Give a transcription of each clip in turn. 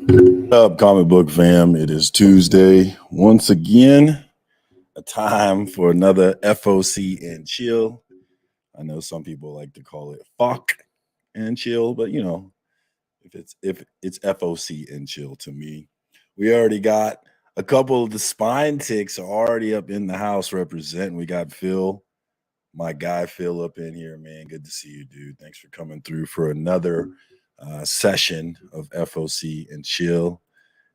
What up, comic book fam? It is Tuesday. Once again, a time for another FOC and chill. I know some people like to call it FOC and chill, but if it's FOC and chill to me. We already got a couple of the spine ticks are already up in the house representing. We got Phil, my guy Phil, up in here, man. Good to see you, dude. Thanks for coming through for another session of FOC and chill.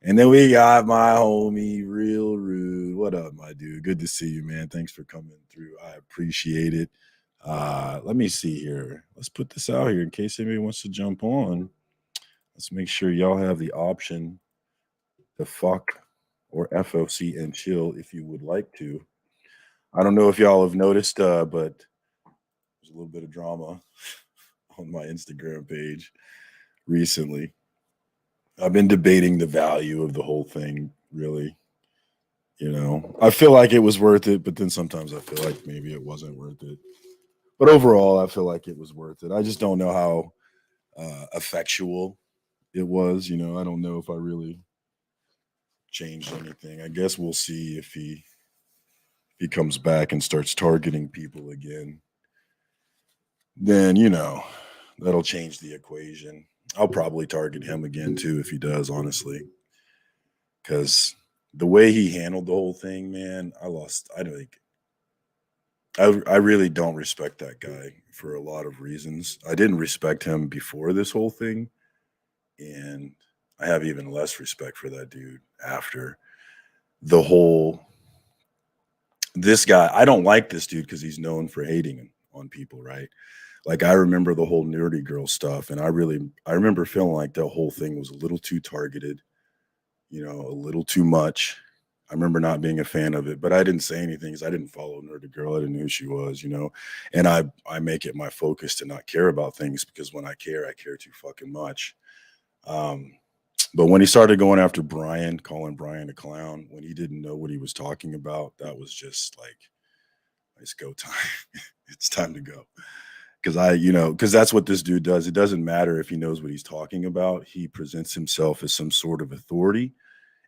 And then we got my homie, Real Rude. What up, my dude? Good to see you, man. Thanks for coming through. I appreciate it. Let me see here. Let's put this out here in case anybody wants to jump on. Let's make sure y'all have the option to fuck or FOC and chill if you would like to. I don't know if y'all have noticed, but there's a little bit of drama on my Instagram page recently. I've been debating the value of the whole thing, really. I feel like it was worth it, but then sometimes I feel like maybe it wasn't worth it. But overall, I feel like it was worth it. I just don't know how effectual it was. I don't know if I really changed anything. I guess we'll see if he comes back and starts targeting people again. Then that'll change the equation. I'll probably target him again too if he does, honestly, because the way he handled the whole thing, man, I really don't respect that guy for a lot of reasons. I didn't respect him before this whole thing, and I have even less respect for that dude after the whole this guy. I don't like this dude because he's known for hating on people, right? Like I remember the whole nerdy girl stuff, and I remember feeling like the whole thing was a little too targeted, a little too much. I remember not being a fan of it, but I didn't say anything because I didn't follow Nerdy Girl. I didn't know who she was, and I make it my focus to not care about things because when I care too fucking much. Um, but when he started going after Brian, calling Brian a clown, when he didn't know what he was talking about, that was just like, it's go time. It's time to go. Because that's what this dude does. It doesn't matter if he knows what he's talking about. He presents himself as some sort of authority.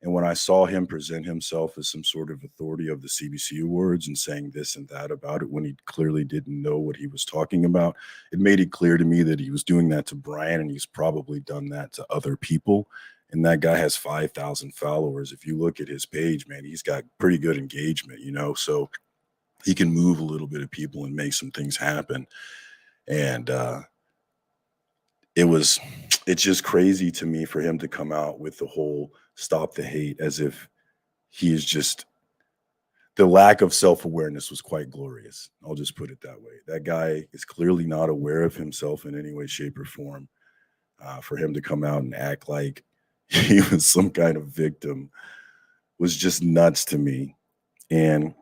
And when I saw him present himself as some sort of authority of the CBC Awards and saying this and that about it when he clearly didn't know what he was talking about, it made it clear to me that he was doing that to Brian, and he's probably done that to other people. And that guy has 5,000 followers. If you look at his page, man, he's got pretty good engagement, so he can move a little bit of people and make some things happen. And it's just crazy to me for him to come out with the whole stop the hate as if he is just the lack of self-awareness was quite glorious. I'll just put it that way. That guy is clearly not aware of himself in any way, shape, or form. For him to come out and act like he was some kind of victim was just nuts to me. And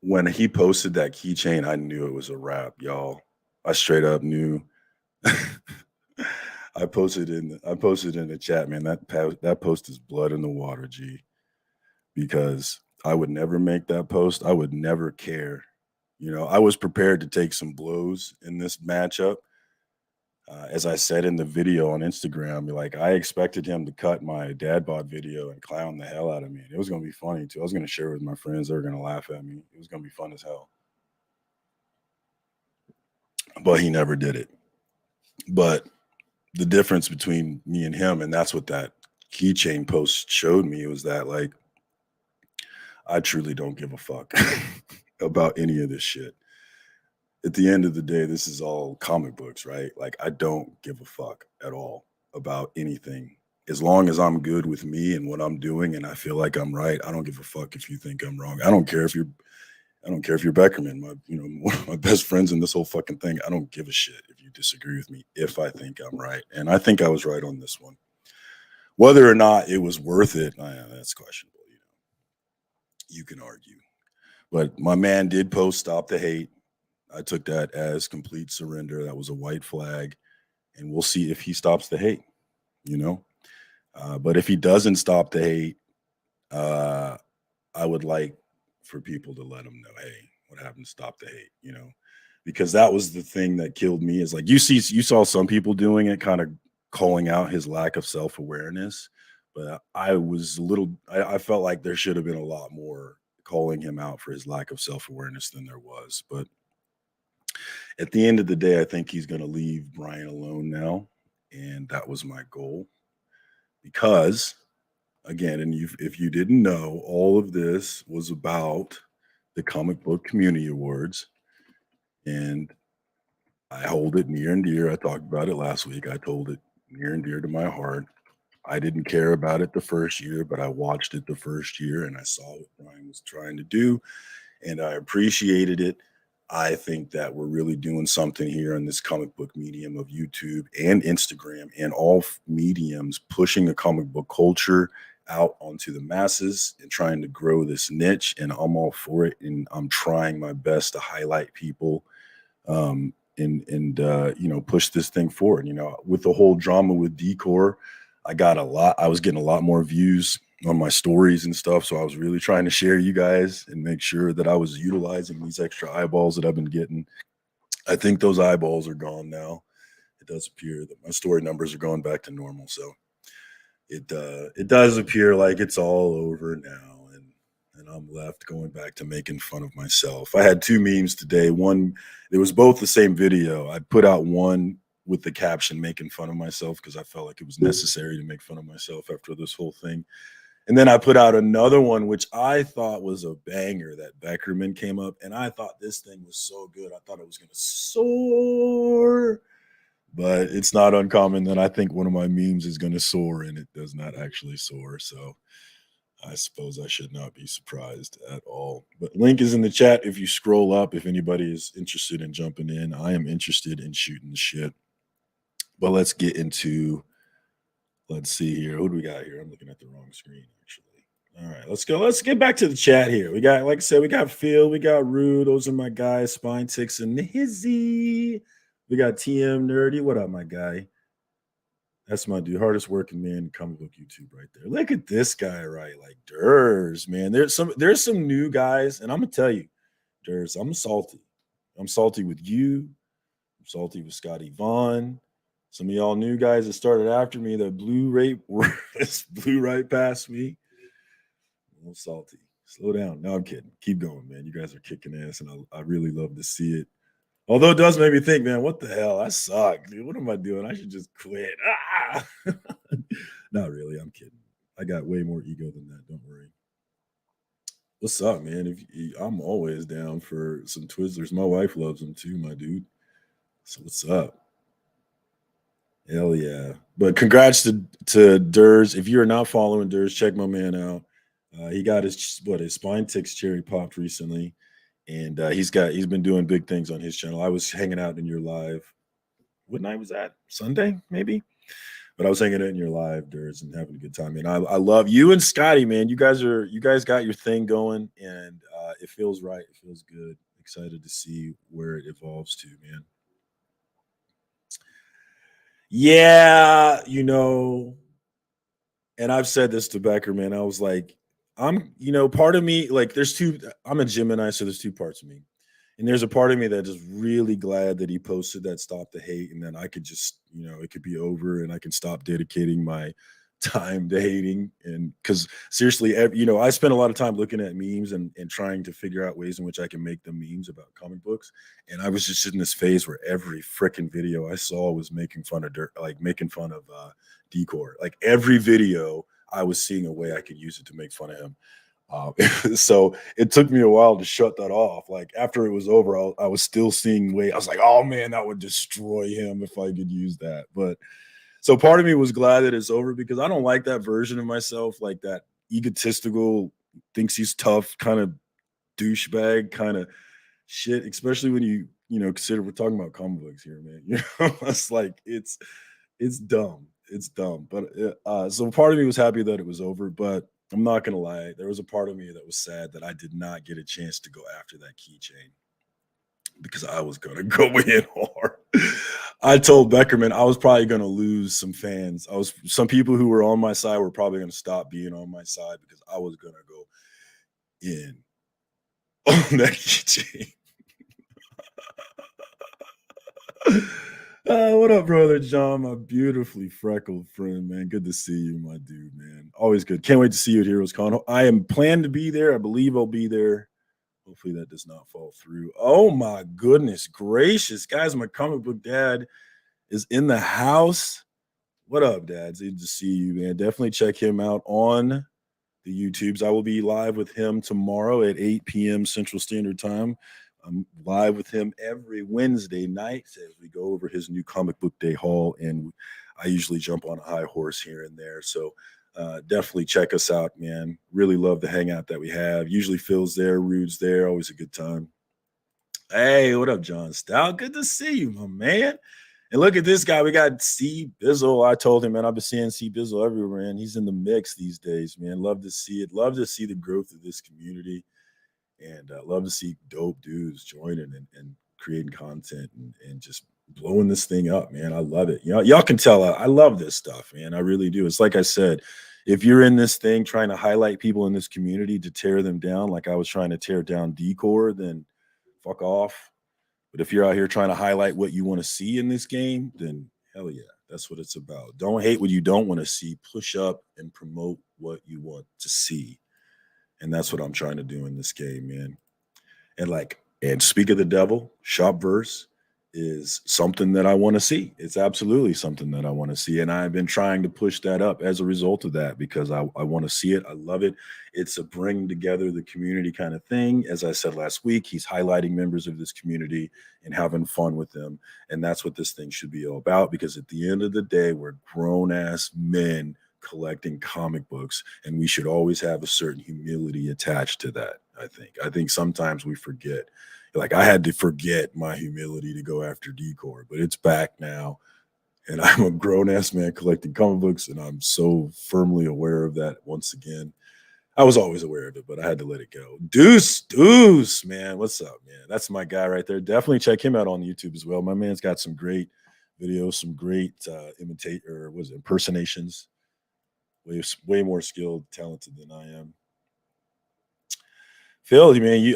when he posted that keychain, I knew it was a wrap, y'all. I straight up knew. I posted in the chat, man. That post is blood in the water, G. Because I would never make that post. I would never care. I was prepared to take some blows in this matchup. As I said in the video on Instagram, like I expected him to cut my dad bod video and clown the hell out of me. It was going to be funny too. I was going to share it with my friends. They were going to laugh at me. It was going to be fun as hell. But he never did it. But the difference between me and him, and that's what that keychain post showed me, was that like I truly don't give a fuck about any of this shit. At the end of the day, this is all comic books, right? Like I don't give a fuck at all about anything. As long as I'm good with me and what I'm doing and I feel like I'm right, I don't give a fuck if you think I'm wrong. I don't care if you're Beckerman, one of my best friends in this whole fucking thing. I don't give a shit if you disagree with me if I think I'm right. And I think I was right on this one. Whether or not it was worth it, that's questionable. You can argue. But my man did post stop the hate. I took that as complete surrender. That was a white flag. And we'll see if he stops the hate, But if he doesn't stop the hate, I would like for people to let him know, hey, what happened? Stop the hate, because that was the thing that killed me. Is like you saw some people doing it kind of calling out his lack of self-awareness, but I was a little I felt like there should have been a lot more calling him out for his lack of self-awareness than there was. But at the end of the day, I think he's going to leave Brian alone now, and that was my goal because again, and if you didn't know, all of this was about the Comic Book Community Awards, and I hold it near and dear. I talked about it last week. I told it near and dear to my heart. I didn't care about it the first year, but I watched it the first year and I saw what Brian was trying to do and I appreciated it. I think that we're really doing something here on this comic book medium of YouTube and Instagram and all mediums, pushing the comic book culture out onto the masses and trying to grow this niche. And I'm all for it. And I'm trying my best to highlight people and push this thing forward. With the whole drama with Decor, I was getting a lot more views on my stories and stuff. So I was really trying to share you guys and make sure that I was utilizing these extra eyeballs that I've been getting. I think those eyeballs are gone now. It does appear that my story numbers are going back to normal. So it does appear like it's all over now, and I'm left going back to making fun of myself. I had two memes today. One, it was both the same video. I put out one with the caption making fun of myself because I felt like it was necessary to make fun of myself after this whole thing. And then I put out another one, which I thought was a banger, that Beckerman came up, and I thought this thing was so good. I thought it was going to soar, but it's not uncommon that I think one of my memes is going to soar, and it does not actually soar. So I suppose I should not be surprised at all. But link is in the chat if you scroll up, if anybody is interested in jumping in. I am interested in shooting the shit. But let's get into, let's see here. Who do we got here? I'm looking at the wrong screen, actually. All right, let's go. Let's get back to the chat here. We got, like I said, we got Phil, we got Rude. Those are my guys, Spine Ticks and Hizzy. We got TM Nerdy. What up, my guy? That's my dude, hardest working man in comic book YouTube right there. Look at this guy, right? Like Durs, man. There's some new guys, and I'm gonna tell you, Durs, I'm salty. I'm salty with you. I'm salty with Scotty Vaughn. Some of y'all new guys that started after me that blew right past me. A little salty. Slow down. No, I'm kidding. Keep going, man. You guys are kicking ass, and I really love to see it. Although it does make me think, man, what the hell? I suck, dude. What am I doing? I should just quit. Not really. I'm kidding. I got way more ego than that. Don't worry. What's up, man? I'm always down for some Twizzlers. My wife loves them too, my dude. So what's up? Hell yeah. But congrats to Durs. If you're not following Durs, check my man out. He got his spine ticks cherry popped recently. And he's been doing big things on his channel. I was hanging out in your live. What night was that? Sunday, maybe? But I was hanging out in your live, Durs, and having a good time. And I love you and Scotty, man. You guys got your thing going, and it feels right. It feels good. Excited to see where it evolves to, man. Yeah, and I've said this to Becker, man. I was like, part of me, like, I'm a Gemini, so there's two parts of me. And there's a part of me that is really glad that he posted that Stop the Hate, and then I could just, it could be over and I can stop dedicating my time to hating. And because seriously, I spend a lot of time looking at memes and trying to figure out ways in which I can make them memes about comic books. And I was just in this phase where every freaking video I saw was making fun of Decor. Like every video, I was seeing a way I could use it to make fun of him. So it took me a while to shut that off. Like after it was over, I was still seeing way. I was like, oh man, that would destroy him if I could use that. But so part of me was glad that it's over because I don't like that version of myself, like that egotistical, thinks he's tough kind of douchebag kind of shit. Especially when you consider we're talking about comic books here, man. It's like it's dumb. It's dumb. But so part of me was happy that it was over, but I'm not gonna lie. There was a part of me that was sad that I did not get a chance to go after that keychain because I was gonna go in hard. I told Beckerman I was probably gonna lose some fans. Some people who were on my side were probably gonna stop being on my side because I was gonna go in on that keychain. What up, brother John? My beautifully freckled friend, man. Good to see you, my dude, man. Always good. Can't wait to see you at Heroes Con. I am planned to be there. I believe I'll be there. Hopefully that does not fall through. Oh my goodness gracious, guys! My comic book dad is in the house. What up, Dad? It's good to see you, man. Definitely check him out on the YouTubes. I will be live with him tomorrow at 8 p.m. Central Standard Time. I'm live with him every Wednesday night as we go over his new comic book day haul, and I usually jump on a high horse here and there. So definitely check us out, man. Really love the hangout that we have. Usually Phil's there, Rude's there, always a good time. Hey, what up, John Stout? Good to see you, my man. And look at this guy. We got C Bizzle. I told him, man, I've been seeing C Bizzle everywhere, man. He's in the mix these days, man. Love to see it. Love to see the growth of this community. And love to see dope dudes joining and creating content and just blowing this thing up, man. I love it. You know, y'all can tell I love this stuff, man. I really do. It's like I said, if you're in this thing trying to highlight people in this community to tear them down, like I was trying to tear down Decor, then fuck off. But if you're out here trying to highlight what you want to see in this game, then hell yeah, that's what it's about. Don't hate what you don't want to see. Push up and promote what you want to see. And that's what I'm trying to do in this game, man. And speak of the devil, Shopverse is something that I want to see. It's absolutely something that I want to see. And I've been trying to push that up as a result of that because I want to see it. I love it. It's a bring together the community kind of thing. As I said last week, he's highlighting members of this community and having fun with them. And that's what this thing should be all about because at the end of the day, we're grown ass men collecting comic books and we should always have a certain humility attached to that. I think sometimes we forget, like I had to forget my humility to go after Decor, but it's back now and I'm a grown-ass man collecting comic books and I'm so firmly aware of that once again. I was always aware of it, but I had to let it go. Deuce, man, what's up, man? That's my guy right there. Definitely check him out on YouTube as well. My man's got some great videos, some great imitate or was it impersonations. Way more skilled, talented than I am. Phil, man,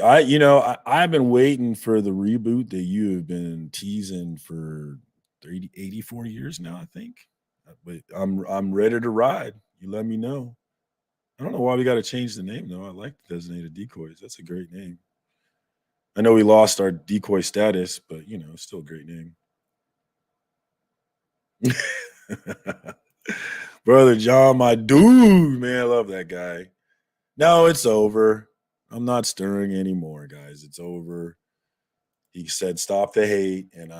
I've been waiting for the reboot that you have been teasing for 84 years now, I think. But I'm ready to ride. You let me know. I don't know why we got to change the name though. I like the designated decoys. That's a great name. I know we lost our decoy status, but it's still a great name. Brother John, my dude, man, I love that guy. No, it's over. I'm not stirring anymore, guys. It's over. He said, "Stop the hate," and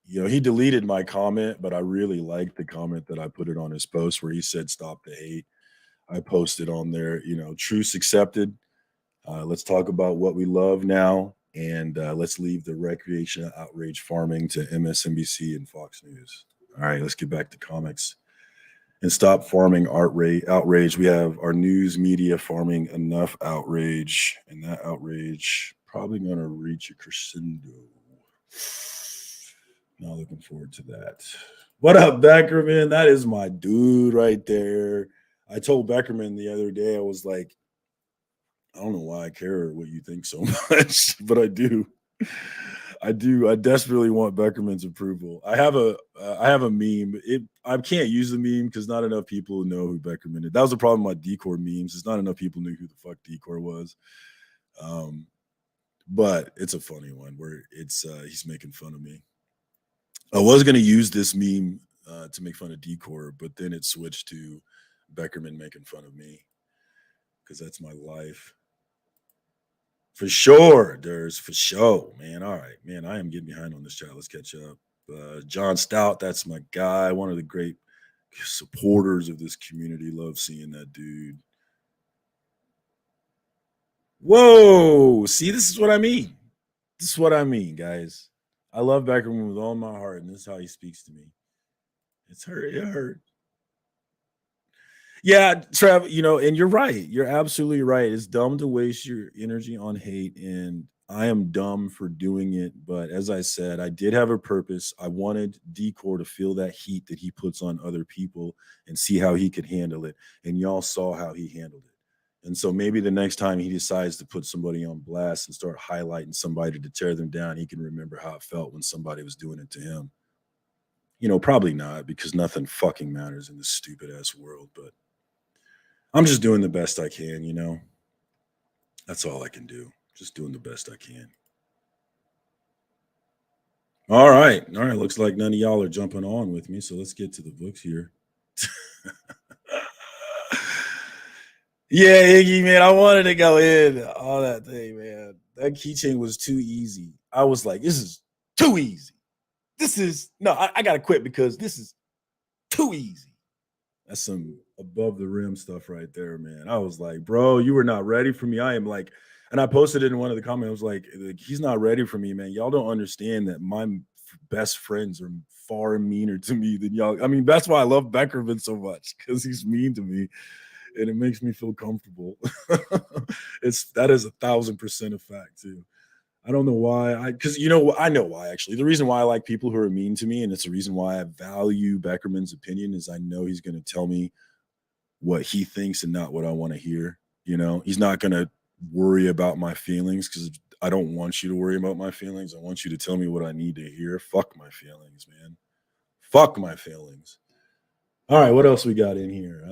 he deleted my comment, but I really liked the comment that I put it on his post where he said, "Stop the hate." I posted on there, truce accepted. Let's talk about what we love now, and let's leave the recreation outrage farming to MSNBC and Fox News. All right, let's get back to comics and stop farming outrage. We have our news media farming enough outrage, and that outrage probably going to reach a crescendo. Not looking forward to that. What up, Beckerman? That is my dude right there. I told Beckerman the other day, I was like, I don't know why I care what you think so much, but I do. I do. I desperately want Beckerman's approval. I have a meme. I can't use the meme because not enough people know who Beckerman is. That was the problem with my Decor memes. It's not enough people knew who the fuck Decor was. But it's a funny one where it's he's making fun of me. I was gonna use this meme to make fun of Decor, but then it switched to Beckerman making fun of me because that's my life. For sure, there's for sure, man. All right, man. I am getting behind on this chat. Let's catch up. John Stout, that's my guy. One of the great supporters of this community. Love seeing that dude. Whoa! See, this is what I mean. This is what I mean, guys. I love Beckerman with all my heart, and this is how he speaks to me. It's hurt. It hurt. Yeah, Trev, and you're right. You're absolutely right. It's dumb to waste your energy on hate, and I am dumb for doing it. But as I said, I did have a purpose. I wanted Decor to feel that heat that he puts on other people and see how he could handle it. And y'all saw how he handled it. And so maybe the next time he decides to put somebody on blast and start highlighting somebody to tear them down, he can remember how it felt when somebody was doing it to him. Probably not because nothing fucking matters in this stupid ass world, but I'm just doing the best I can. That's all I can do. Just doing the best I can. All right. All right. Looks like none of y'all are jumping on with me. So let's get to the books here. Yeah, Iggy, man. I wanted to go in all that thing, man. That keychain was too easy. I was like, this is too easy. This is no, I gotta quit because this is too easy. That's some above the rim stuff right there, man. I was like, bro, you were not ready for me. I am like, and I posted it in one of the comments. I was like, he's not ready for me, man. Y'all don't understand that my best friends are far meaner to me than y'all. I mean, that's why I love Beckerman so much because he's mean to me, and it makes me feel comfortable. That is 1,000% a fact too. I don't know why. Because I know why actually. The reason why I like people who are mean to me, and it's the reason why I value Beckerman's opinion, is I know he's going to tell me what he thinks and not what I want to hear. He's not going to worry about my feelings because I don't want you to worry about my feelings. I want you to tell me what I need to hear. Fuck my feelings, man. Fuck my feelings. All right, what else we got in here?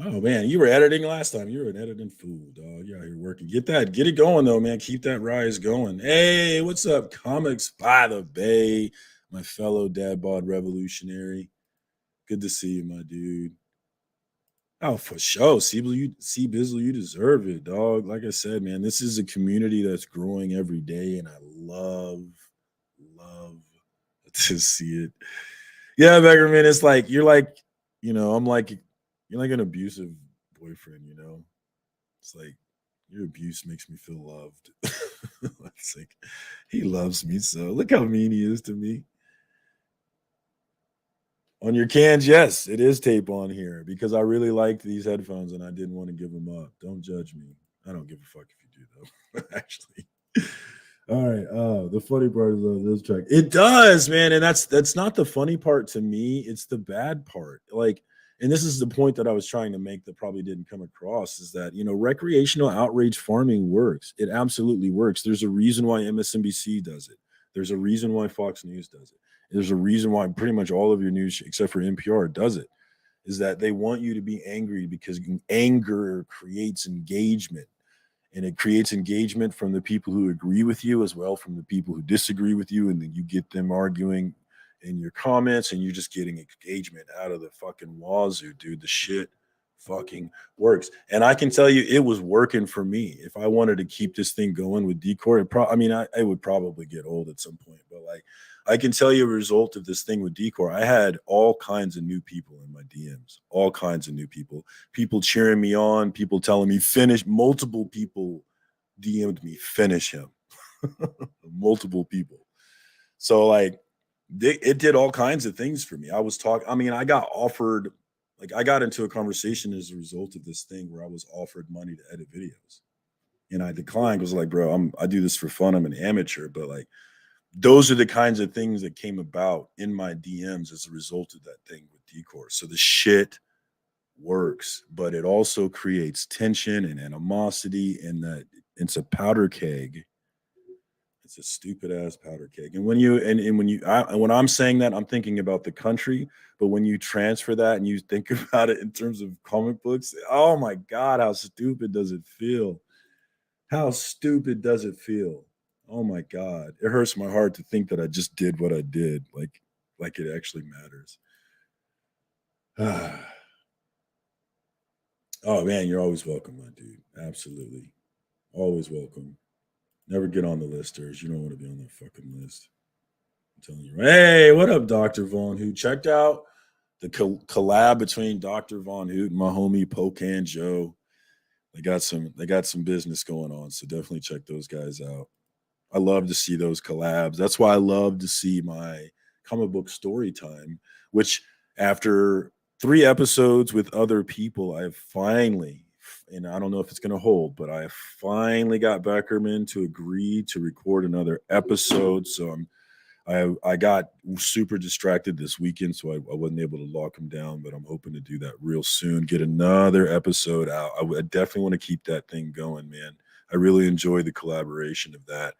Oh man, you were editing last time. You were an editing fool, dog. Yeah, you're working. Get it going though, man. Keep that rise going. Hey, what's up, Comics by the Bay, my fellow dad bod revolutionary. Good to see you, my dude. Oh, for sure. Bizzle, you deserve it, dog. Like I said, man, this is a community that's growing every day, and I love to see it. Yeah, Beggar, man, it's like you're like, I'm like you're like an abusive boyfriend. It's like your abuse makes me feel loved. It's like he loves me so. Look how mean he is to me. On your cans, yes, it is tape on here because I really liked these headphones and I didn't want to give them up. Don't judge me. I don't give a fuck if you do though. Actually. All right. The funny part is this track. It does, man, and that's not the funny part to me. It's the bad part. Like, and this is the point that I was trying to make that probably didn't come across is that recreational outrage farming works. It absolutely works. There's a reason why MSNBC does it. There's a reason why Fox News does it. There's a reason why pretty much all of your news, except for NPR, does it. Is that they want you to be angry because anger creates engagement and it creates engagement from the people who agree with you as well from the people who disagree with you, and then you get them arguing in your comments and you're just getting engagement out of the fucking wazoo, dude. The shit fucking works, and I can tell you it was working for me. If I wanted to keep this thing going with decor, I would probably get old at some point, but like I can tell you a result of this thing with decor. I had all kinds of new people in my DMs, all kinds of new people cheering me on, people telling me finish. Multiple people DM'd me, finish him. Multiple people. So like it did all kinds of things for me. I got offered, like I got into a conversation as a result of this thing where I was offered money to edit videos. And I declined. I was like, bro, I do this for fun. I'm an amateur, but like those are the kinds of things that came about in my DMs as a result of that thing with decor. So the shit works, but it also creates tension and animosity, and that it's a powder keg. It's a stupid ass powder keg. And when I'm saying that, I'm thinking about the country. But when you transfer that and you think about it in terms of comic books, oh my god, how stupid does it feel? How stupid does it feel? Oh my god, it hurts my heart to think that I just did what I did. Like it actually matters. Oh man, you're always welcome, my dude. Absolutely, always welcome. Never get on the listers. You don't want to be on that fucking list. I'm telling you. Hey, what up, Dr. Von Hoot? Checked out the collab between Dr. Von Hoot and my homie Pocan Joe. They got some business going on, so definitely check those guys out. I love to see those collabs. That's why I love to see my comic book story time, which after 3 episodes with other people, I have finally, and I don't know if it's going to hold, but I finally got Beckerman to agree to record another episode. So I got super distracted this weekend, so I wasn't able to lock him down, but I'm hoping to do that real soon. Get another episode out. I definitely want to keep that thing going, man. I really enjoy the collaboration of that.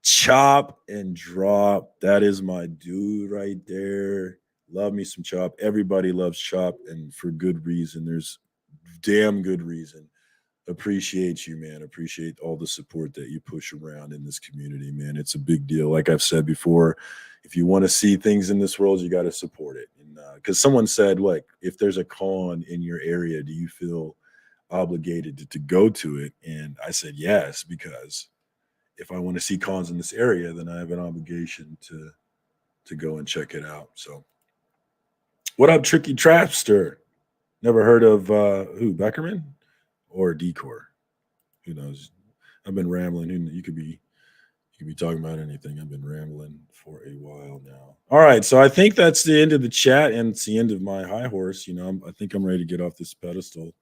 Chop and Drop. That is my dude right there. Love me some Chop. Everybody loves Chop, and for good reason. There's damn good reason. Appreciate you, man. Appreciate all the support that you push around in this community, man. It's a big deal. Like I've said before, if you want to see things in this world, you got to support it. And because someone said, like, if there's a con in your area, do you feel obligated to go to it? And I said yes, because if I want to see cons in this area, then I have an obligation to go and check it out. So, what up, Tricky Trapster? Never heard of who Beckerman or Decor? Who knows? I've been rambling. You could be talking about anything. I've been rambling for a while now. All right, so I think that's the end of the chat, and it's the end of my high horse. I think I'm ready to get off this pedestal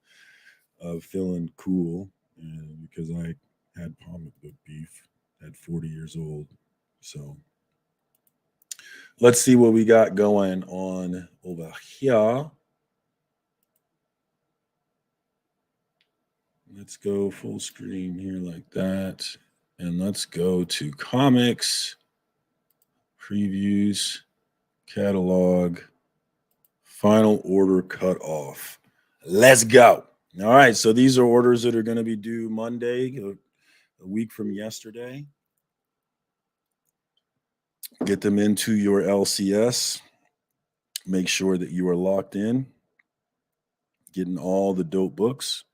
of feeling cool, and because I had comic book beef at 40 years old. So let's see what we got going on over here. Let's go full screen here like that. And let's go to comics, previews, catalog, final order cut off. Let's go. All right. So these are orders that are going to be due Monday, a week from yesterday. Get them into your LCS. Make sure that you are locked in, getting all the dope books.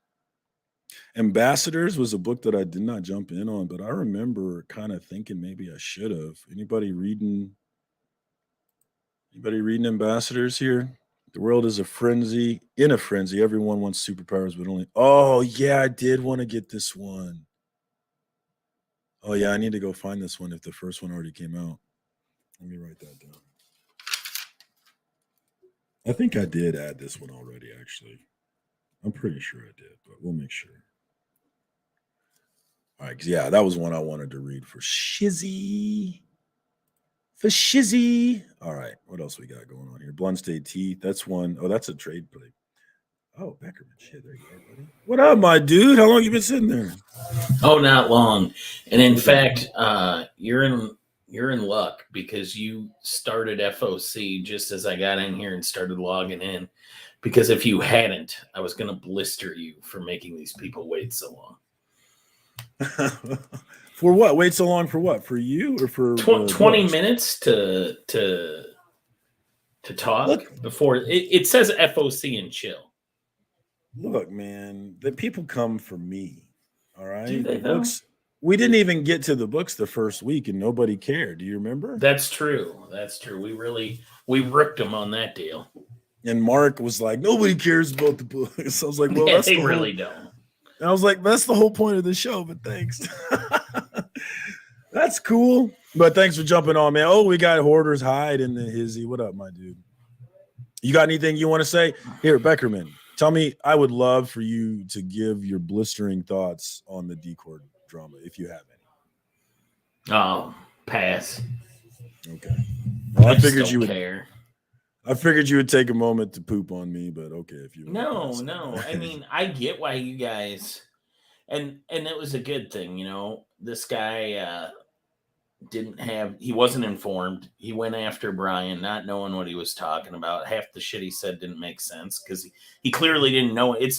Ambassadors was a book that I did not jump in on, but I remember kind of thinking maybe I should have. Anybody reading Ambassadors here? The world is in a frenzy. Everyone wants superpowers, but only. Oh, yeah, I did want to get this one. Oh, yeah, I need to go find this one if the first one already came out. Let me write that down. I think I did add this one already, actually. I'm pretty sure I did, but we'll make sure. All right, 'cause yeah, that was one I wanted to read for Shizzy. All right, what else we got going on here? Blunt State Teeth. That's one. Oh, that's a trade play. Oh, Beckerman. Shit, there you are, buddy. What up, my dude? How long you been sitting there? Oh, not long. And in fact, you're in luck because you started FOC just as I got in here and started logging in. Because if you hadn't, I was going to blister you for making these people wait so long. For what? Wait so long for what? For you or for 20 minutes to talk? Look, before it says FOC and chill. Look, man, the people come for me. All right. Do they, the books. We didn't even get to the books the first week and nobody cared. Do you remember? That's true. We ripped them on that deal. And Mark was like, nobody cares about the books. I was like, well, yeah, they really don't. And I was like, that's the whole point of the show, but thanks. That's cool. But thanks for jumping on, man. Oh, we got Hoarder's Hide in the hizzy. What up, my dude? You got anything you want to say? Here, Beckerman, tell me. I would love for you to give your blistering thoughts on the Decor drama, if you have any. Oh, pass. Okay. Well, I figured you would care. I figured you would take a moment to poop on me, but okay, if you no. I mean, I get why you guys, and it was a good thing, This guy he wasn't informed. He went after Brian, not knowing what he was talking about. Half the shit he said didn't make sense because he clearly didn't know it.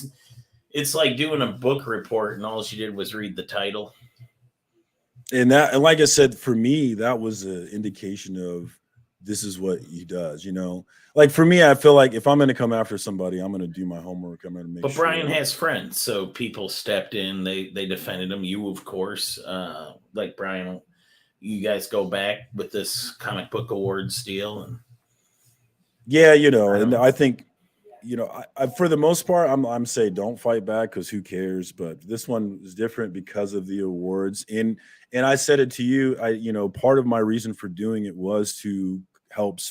It's like doing a book report and all she did was read the title. And like I said, for me, that was an indication of this is what he does, Like for me, I feel like if I'm going to come after somebody, I'm going to do my homework. I'm going to make sure. But Brian has friends, so people stepped in. They defended him. You, of course, like Brian, you guys go back with this comic book awards deal. And yeah, and I think, I for the most part, I'm saying don't fight back because who cares? But this one is different because of the awards. And I said it to you, part of my reason for doing it was to help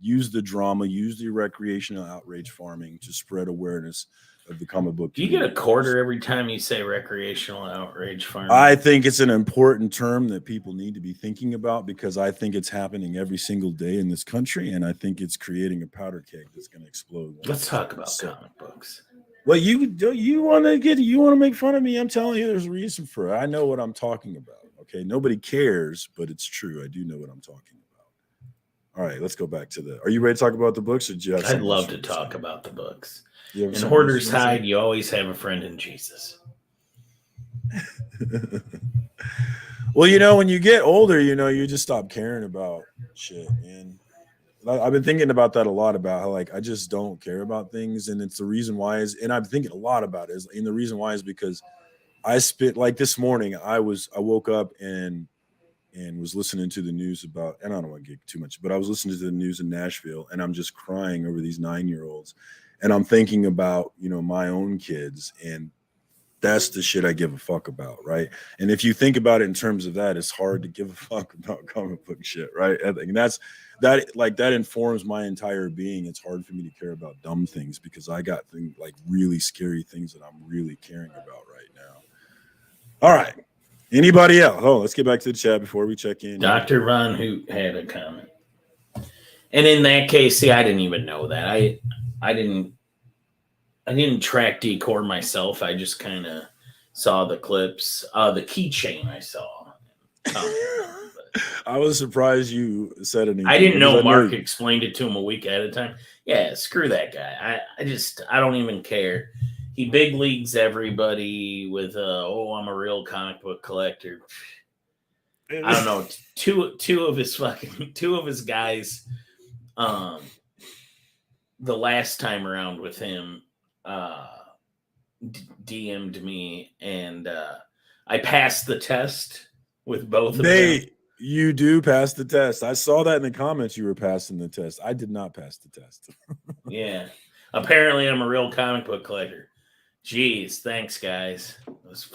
use the drama, use the recreational outrage farming to spread awareness of the comic book. Do you get a quarter every time you say recreational outrage farming? I think it's an important term that people need to be thinking about because I think it's happening every single day in this country, and I think it's creating a powder keg that's going to explode. Let's talk about comic books. Well, you want to make fun of me? I'm telling you, there's a reason for it. I know what I'm talking about. Okay, nobody cares, but it's true. I do know what I'm talking about. All right, let's go back to the. Are you ready to talk about the books, or do you have? I'd love to talk about the books. In In Hoarder's Hide, you always have a friend in Jesus. Well, you know, when you get older, you know, you just stop caring about shit, man. I've been thinking about that a lot, about how like I just don't care about things, and it's the reason why is, and I'm thinking a lot about it, and the reason why is because I spit like this morning. I woke up and was listening to the news about, and I don't want to get too much, but I was listening to the news in Nashville, and I'm just crying over these 9-year-olds, and I'm thinking about, you know, my own kids, and that's the shit I give a fuck about, right? And if you think about it in terms of that, it's hard to give a fuck about comic book shit, right? And that informs my entire being. It's hard for me to care about dumb things because I got things like really scary things that I'm really caring about right now. All right. Anybody else? Oh, let's get back to the chat before we check in. Dr. Von Hoot had a comment. And in that case, see, I didn't even know that. I didn't track Decor myself. I just kind of saw the clips. The keychain I saw. I was surprised you said anything. I didn't know Mark explained it to him a week at a time. Yeah, screw that guy. I don't even care. He big leagues everybody with I'm a real comic book collector. I don't know. Two of his guys, the last time around with him, DM'd me, and I passed the test with both of them. You do pass the test. I saw that in the comments. You were passing the test. I did not pass the test. Yeah. Apparently, I'm a real comic book collector. Jeez, thanks, guys.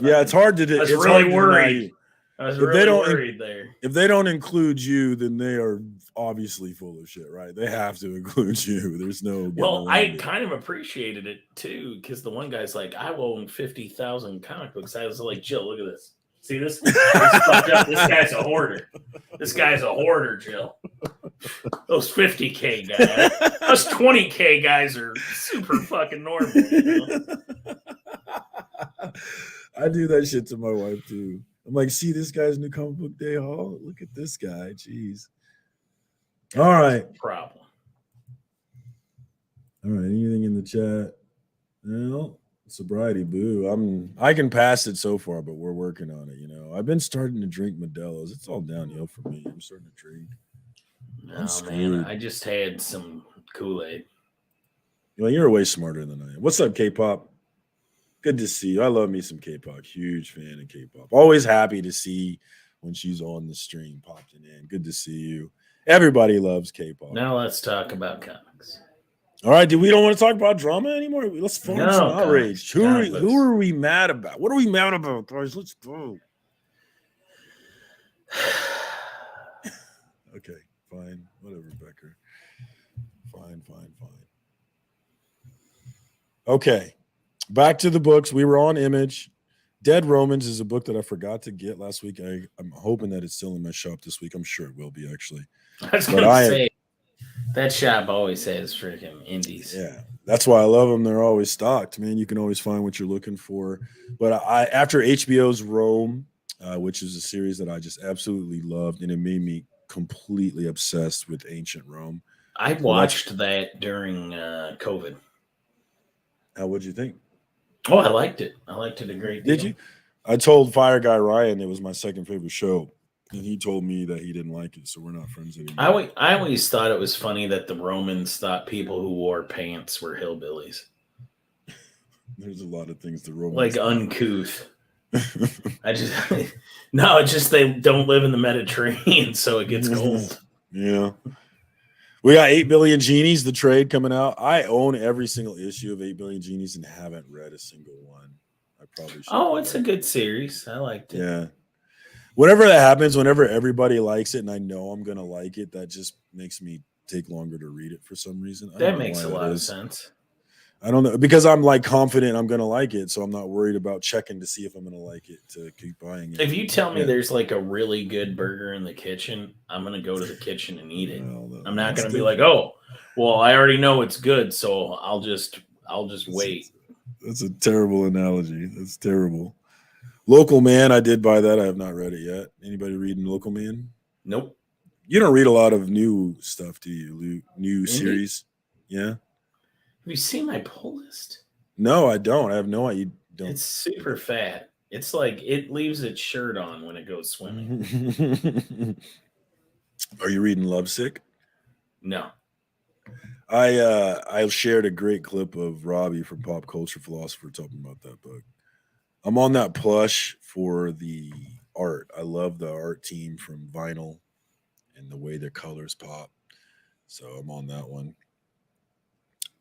Yeah, it's hard to do. I was really worried. I was really worried there. If they don't include you, then they are obviously full of shit, right? They have to include you. There's no. Well, I kind of appreciated it too, because the one guy's like, I own 50,000 comic books. I was like, Jill, look at this. See this? This guy's a hoarder. This guy's a hoarder, Jill. Those 50K guys. Us 20K guys are super fucking normal. You know? I do that shit to my wife too. I'm like, see this guy's new comic book day haul? Look at this guy. Jeez. All right. Problem. All right. Anything in the chat? No. Sobriety, boo. I can pass it so far, but we're working on it. You know, I've been starting to drink Modelo's. It's all downhill for me. I'm starting to drink. Oh man, I just had some Kool-Aid. Well, you're way smarter than I am. What's up, K-pop? Good to see you. I love me some K-pop. Huge fan of K-pop. Always happy to see when she's on the stream popping in. Good to see you. Everybody loves K-pop. Now let's talk about comics. All right, we don't want to talk about drama anymore. Let's find some outrage. Who are we mad about? What are we mad about, guys? Let's go. Okay, fine. Whatever, Becker. Fine. Okay, back to the books. We were on Image. Dead Romans is a book that I forgot to get last week. I'm hoping that it's still in my shop this week. I'm sure it will be, actually. I was going to say, that shop always has freaking indies. Yeah, that's why I love them. They're always stocked, man. You can always find what you're looking for. But after HBO's Rome, which is a series that I just absolutely loved, and it made me completely obsessed with ancient Rome. I watched that during COVID. How would you think? Oh, I liked it. I liked it a great deal. Did you? I told Fire Guy Ryan it was my second favorite show. And he told me that he didn't like it, so we're not friends anymore. I always thought it was funny that the Romans thought people who wore pants were hillbillies. There's a lot of things the Romans like uncouth. It's just they don't live in the Mediterranean, so it gets cold. Yeah. We got 8 Billion Genies, the trade coming out. I own every single issue of 8 Billion Genies and haven't read a single one. I probably should. Oh, it's a good series. I liked it. Yeah. Whenever that happens, whenever everybody likes it and I know I'm going to like it, that just makes me take longer to read it for some reason. That makes a lot of sense. I don't know, because I'm like confident I'm going to like it. So I'm not worried about checking to see if I'm going to like it to keep buying it. If you tell me there's like a really good burger in the kitchen, I'm going to go to the kitchen and eat it. I'm not going to be like, oh, well, I already know it's good. So I'll just wait. That's a terrible analogy. That's terrible. Local Man, I did buy that. I have not read it yet. Anybody reading Local Man? Nope. You don't read a lot of new stuff, do you? New Indie? series? Yeah. Have you seen my pull list? No, I don't. I have no idea. Don't. It's super fat. It's like it leaves its shirt on when it goes swimming. Are you reading Lovesick? No. I shared a great clip of Robbie from Pop Culture Philosopher talking about that book. I'm on that plush for the art. I love the art team from Vinyl and the way their colors pop. So I'm on that one.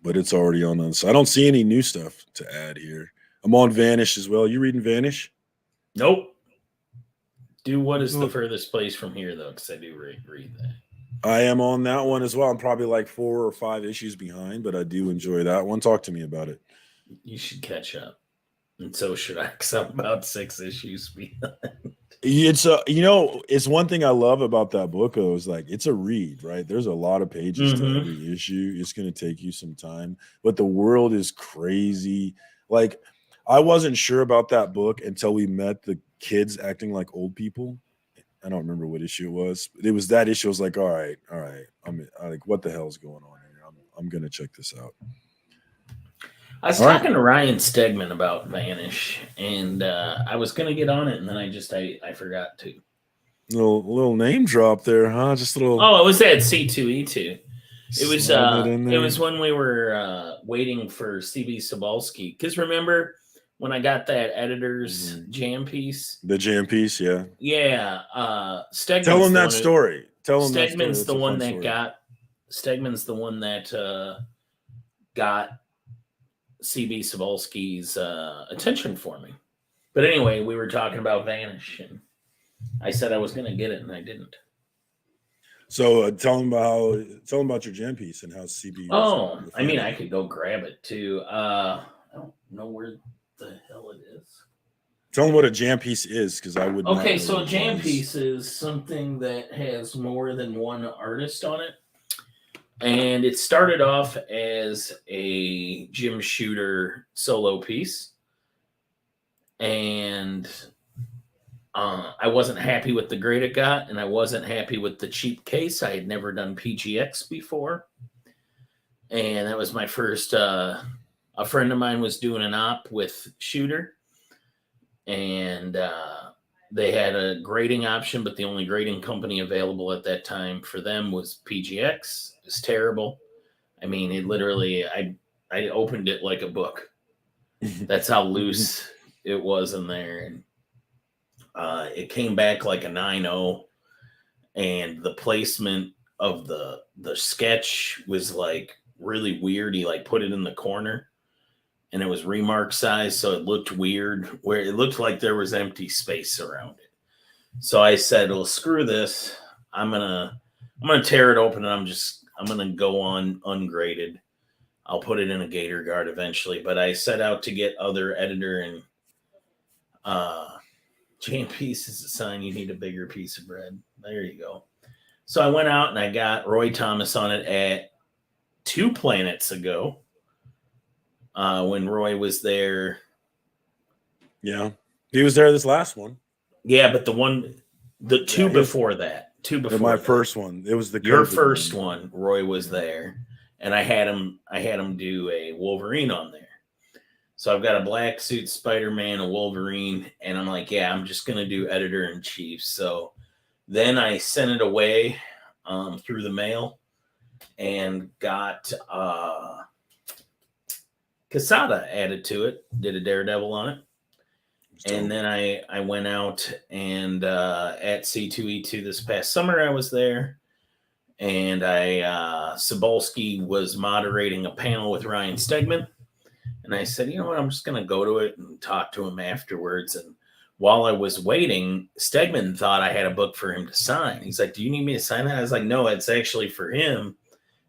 But it's already on us. I don't see any new stuff to add here. I'm on Vanish as well. You reading Vanish? Nope. What is the furthest place from here, though? Because I do read that. I am on that one as well. I'm probably like 4 or 5 issues behind, but I do enjoy that one. Talk to me about it. You should catch up. And so should I, because I'm about 6 issues behind. It's it's one thing I love about that book though, is like it's a read, right? There's a lot of pages to every issue. It's going to take you some time, but the world is crazy. Like I wasn't sure about that book until we met the kids acting like old people. I don't remember what issue it was. It was that issue. I was like, all right. I'm like, what the hell's going on here? I'm going to check this out. I was talking to Ryan Stegman about Vanish, and I was going to get on it, and then I forgot to. Little name drop there, huh? Just a little. Oh, it was at C2E2. It was when we were waiting for CB Sobalski. Because remember when I got that editor's jam piece? The jam piece, yeah. Yeah. Stegman's Tell him that story. Stegman's the one that got. Stegman's the one that got CB Sobalski's attention for me. But anyway, we were talking about Vanish, and I said I was going to get it, and I didn't. So tell them about your jam piece and how CB. Oh, I mean, I could go grab it too. I don't know where the hell it is. Tell them what a jam piece is, because I would. Okay, so a jam piece is something that has more than one artist on it. And it started off as a Jim Shooter solo piece. And I wasn't happy with the grade it got, and I wasn't happy with the cheap case. I had never done PGX before. And that was my first. A friend of mine was doing an op with Shooter. And they had a grading option, but the only grading company available at that time for them was PGX. It was terrible. I mean, it literally, I opened it like a book. That's how loose it was in there. And it came back like a 9.0, and the placement of the sketch was like really weird. He like put it in the corner, and it was remark size, so it looked weird, where it looked like there was empty space around it. So I said, well, screw this. I'm gonna tear it open, and I'm gonna go on ungraded. I'll put it in a Gator Guard eventually, but I set out to get other editor and jam piece is a sign you need a bigger piece of bread. There you go. So I went out and I got Roy Thomas on it at 2 planets ago. When Roy was there. Yeah. He was there this last one. Yeah, but the two before that. My first one. It was your first one. Roy was there, and I had him do a Wolverine on there. So I've got a black suit Spider-Man, a Wolverine, and I'm like, yeah, I'm just gonna do editor-in-chief. So then I sent it away through the mail and got Casada added to it, did a Daredevil on it. And then I went out and at C2E2 this past summer, I was there. And Sobalski was moderating a panel with Ryan Stegman. And I said, you know what, I'm just going to go to it and talk to him afterwards. And while I was waiting, Stegman thought I had a book for him to sign. He's like, do you need me to sign that? I was like, no, it's actually for him.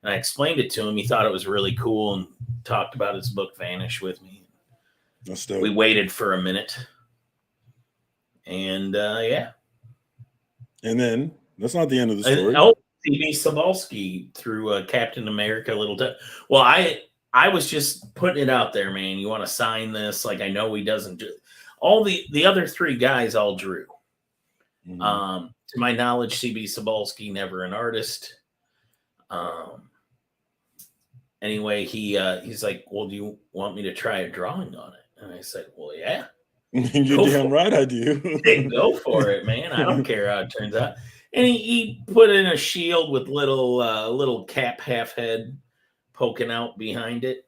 And I explained it to him. He thought it was really cool and talked about his book Vanish with me. That's dope. We waited for a minute. And yeah. And then that's not the end of the story. CB Sobalski through Captain America Well, I was just putting it out there, man. You want to sign this? Like, I know he doesn't do. all the other three guys all drew. Mhm. To my knowledge, CB Sobalski never an artist. Anyway, he's like, "Well, do you want me to try a drawing on it?" And I said, "Well, yeah, You're go for damn right I it. do. Go for it, man. I don't care how it turns out." And he put in a shield with little cap half head poking out behind it,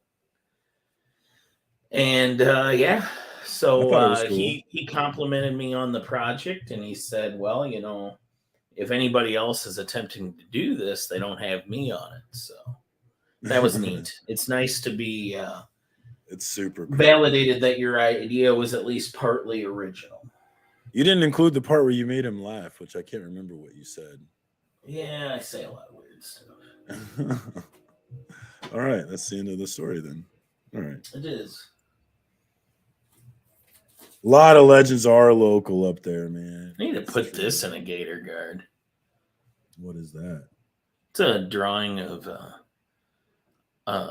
and yeah. I So thought it was cool. he complimented me on the project, and he said, "Well, if anybody else is attempting to do this, they don't have me on it." So that was neat. It's nice to be It's super cool. validated that your idea was at least partly original. You didn't include the part where you made him laugh, which I can't remember what you said. Yeah, I say a lot of weird stuff. All right, that's the end of the story then. All right. It is. A lot of legends are local up there, man. I need to It's put true. this in a gator guard. What is that? It's a drawing of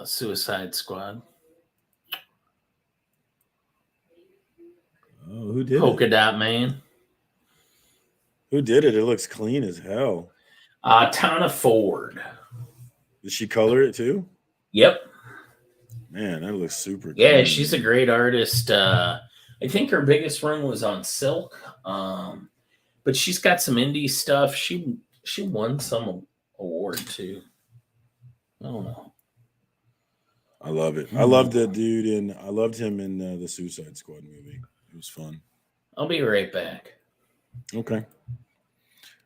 Suicide Squad. Oh, who did Polka it? Dot Man. Who did it? It looks clean as hell. Tana Ford. Did she color it too? Yep. Man, that looks super Yeah, clean. she's a great artist. I think her biggest run was on Silk. But she's got some indie stuff. She won some award too. I don't know. I love it. I love that dude, and I loved him in the Suicide Squad movie. It was fun. I'll be right back. Okay.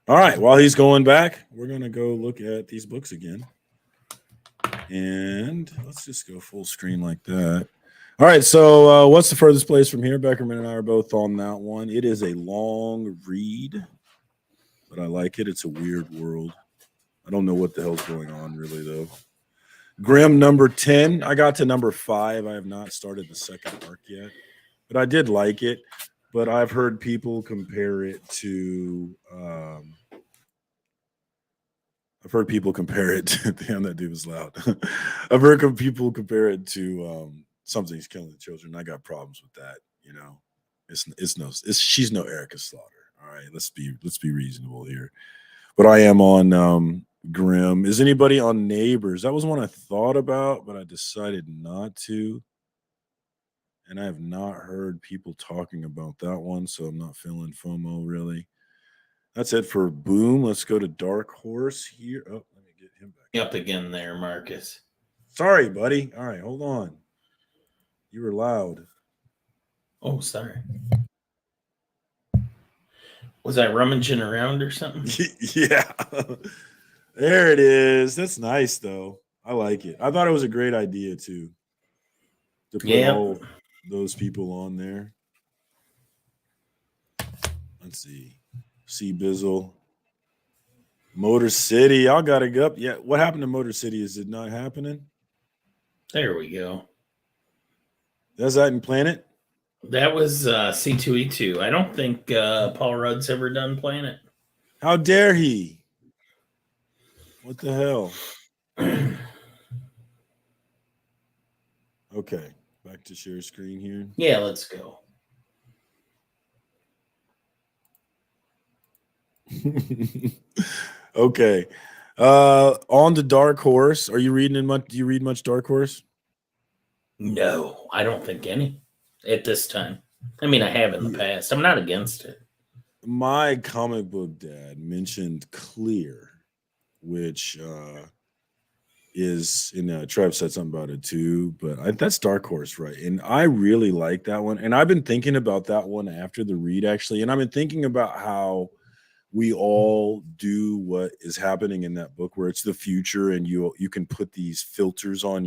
All right. While he's going back, we're gonna go look at these books again, and let's just go full screen like that. All right. So, what's the furthest place from here? Beckerman and I are both on that one. It is a long read, but I like it. It's a weird world. I don't know what the hell's going on, really, though. Grimm number 10. I got to number 5. I have not started the second arc yet, but I did like it. But I've heard people compare it to. I've heard people compare it to. Damn, that dude was loud. I've heard people compare it to Something's Killing the Children. I got problems with that. She's no Erica Slaughter. All right, let's be reasonable here. But I am on Grimm. Is anybody on Neighbors? That was one I thought about, but I decided not to. And I have not heard people talking about that one, so I'm not feeling FOMO really. That's it for Boom. Let's go to Dark Horse here. Oh, let me get him back up again there, Marcus. Sorry, buddy. All right, hold on. You were loud. Oh, sorry. Was I rummaging around or something? Yeah. There it is. That's nice, though. I like it. I thought it was a great idea, too, to put all those people on there. Let's see. C Bizzle. Motor City. Y'all got to go up. Yeah. What happened to Motor City? Is it not happening? There we go. That's that in Planet? That was C2E2. I don't think Paul Rudd's ever done Planet. How dare he? What the hell? Okay. Back to share screen here. Yeah, let's go. Okay. On the Dark Horse. Are you reading much? Do you read much Dark Horse? No, I don't think any at this time. I mean, I have in the past. I'm not against it. My comic book dad mentioned Clear, which is Trev said something about it too, but that's Dark Horse, right? And I really like that one. And I've been thinking about that one after the read, actually. And I've been thinking about how we all do what is happening in that book, where it's the future, and you can put these filters on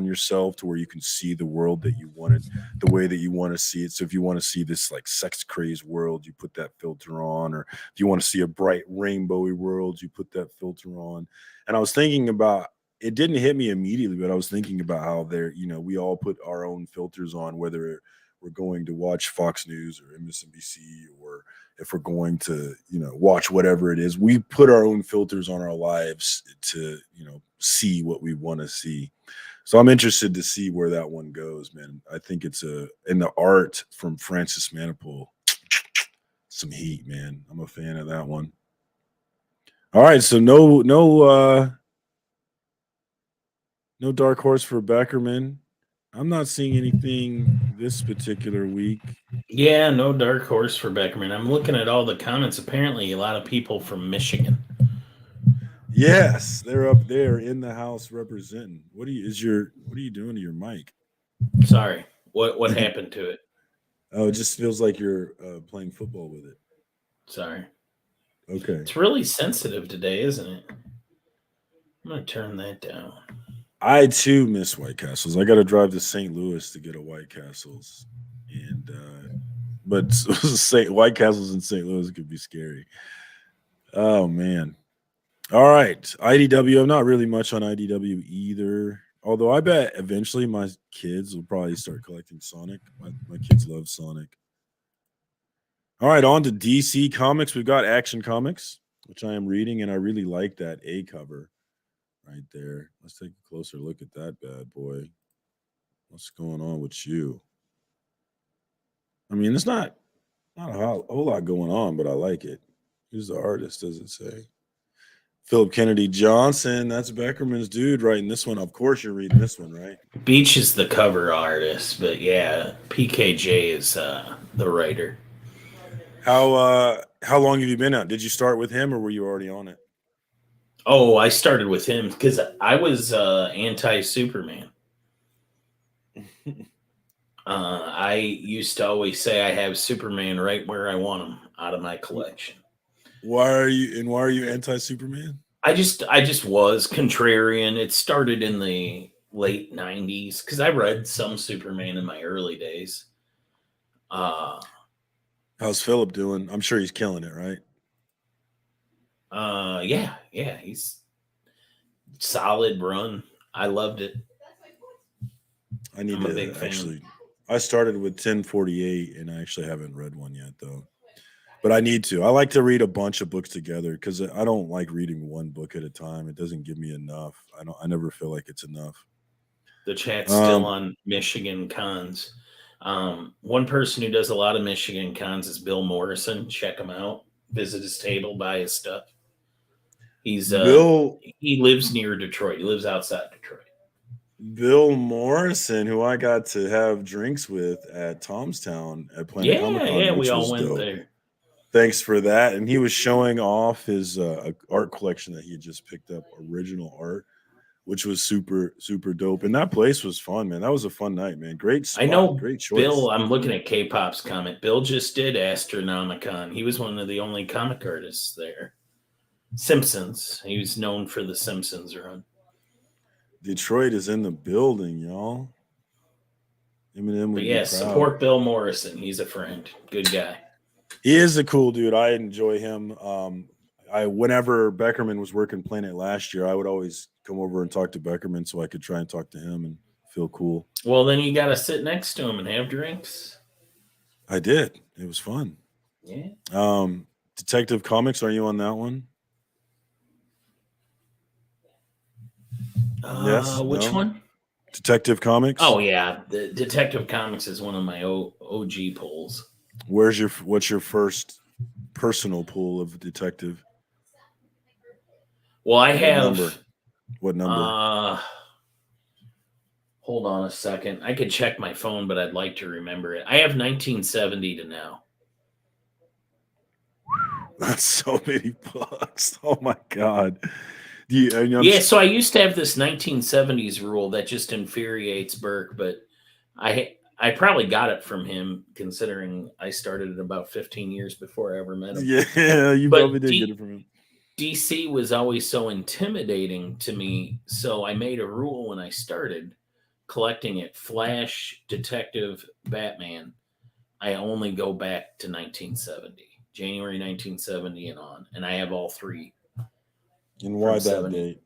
yourself to where you can see the world that you wanted, the way that you want to see it. So if you want to see this like sex crazed world, you put that filter on, or if you want to see a bright rainbowy world, you put that filter on. And I was thinking about, it didn't hit me immediately, but I was thinking about how we all put our own filters on, whether we're going to watch Fox News or MSNBC, or if we're going to, watch whatever it is, we put our own filters on our lives to, see what we want to see. So I'm interested to see where that one goes, man. I think it's in the art from Francis Manipul. Some heat, man. I'm a fan of that one. All right, so no dark horse for Beckerman. I'm not seeing anything this particular week. Yeah, no dark horse for Beckerman. I'm looking at all the comments. Apparently, a lot of people from Michigan. Yes, they're up there in the house representing. What are you doing to your mic? Sorry, what happened to it? Oh, it just feels like you're playing football with it. Sorry, Okay. it's really sensitive today, isn't it? I'm gonna turn that down. I too miss White Castles. I got to drive to St. Louis to get a White Castles, and but White Castles in St. Louis could be scary. Oh man. All right, IDW. I'm not really much on IDW either. Although I bet eventually my kids will probably start collecting Sonic. My kids love Sonic. All right, on to DC Comics. We've got Action Comics, which I am reading, and I really like that A cover right there. Let's take a closer look at that bad boy. What's going on with you? I mean, it's not a whole lot going on, but I like it. Who's the artist? Does it say? Philip Kennedy Johnson. That's Beckerman's dude writing this one. Of course, you're reading this one, right? Beach is the cover artist, but yeah, PKJ is the writer. How long have you been out? Did you start with him or were you already on it? Oh, I started with him because I was anti-Superman. I used to always say I have Superman right where I want him out of my collection. Why are you anti-Superman? I just was contrarian. It started in the late '90s because I read some Superman in my early days. How's Philip doing? I'm sure he's killing it, right? Yeah, he's solid run. I loved it. I need I'm a to big fan. actually. I started with 1048, and I actually haven't read one yet, though. But I need to. I like to read a bunch of books together because I don't like reading one book at a time. It doesn't give me enough. I never feel like it's enough. The chat's still on Michigan cons. One person who does a lot of Michigan cons is Bill Morrison. Check him out. Visit his table, buy his stuff. He's Bill he lives near Detroit. He lives outside Detroit. Bill Morrison, who I got to have drinks with at Tomstown at Planet Comic Con, Yeah, which we all was went dope. there. Thanks for that. And he was showing off his art collection that he had just picked up, original art, which was super, super dope. And that place was fun, man. That was a fun night, man. Great spot. I know Great choice. Bill. I'm looking at K-pop's comment. Bill just did Astronomicon. He was one of the only comic artists there. Simpsons. He was known for the Simpsons run. Detroit is in the building, y'all. Eminem would But yeah, be proud. support Bill Morrison. He's a friend. Good guy. He is a cool dude. I enjoy him. Whenever Beckerman was working Planet last year, I would always come over and talk to Beckerman so I could try and talk to him and feel cool. Well, then you got to sit next to him and have drinks. I did. It was fun. Yeah. Detective Comics, are you on that one? Yes. Which one? Detective Comics. Oh yeah, the Detective Comics is one of my OG pulls. What's your first personal pull of detective? Well, I have. What number? Hold on a second. I could check my phone, but I'd like to remember it. I have 1970 to now. That's so many books. Oh my god. So I used to have this 1970s rule that just infuriates Burke, but I probably got it from him, considering I started it about 15 years before I ever met him. Yeah, you probably did get it from him. DC was always so intimidating to me, so I made a rule when I started collecting it. Flash, Detective, Batman. I only go back to 1970, January 1970 and on, and I have all three. And why that date?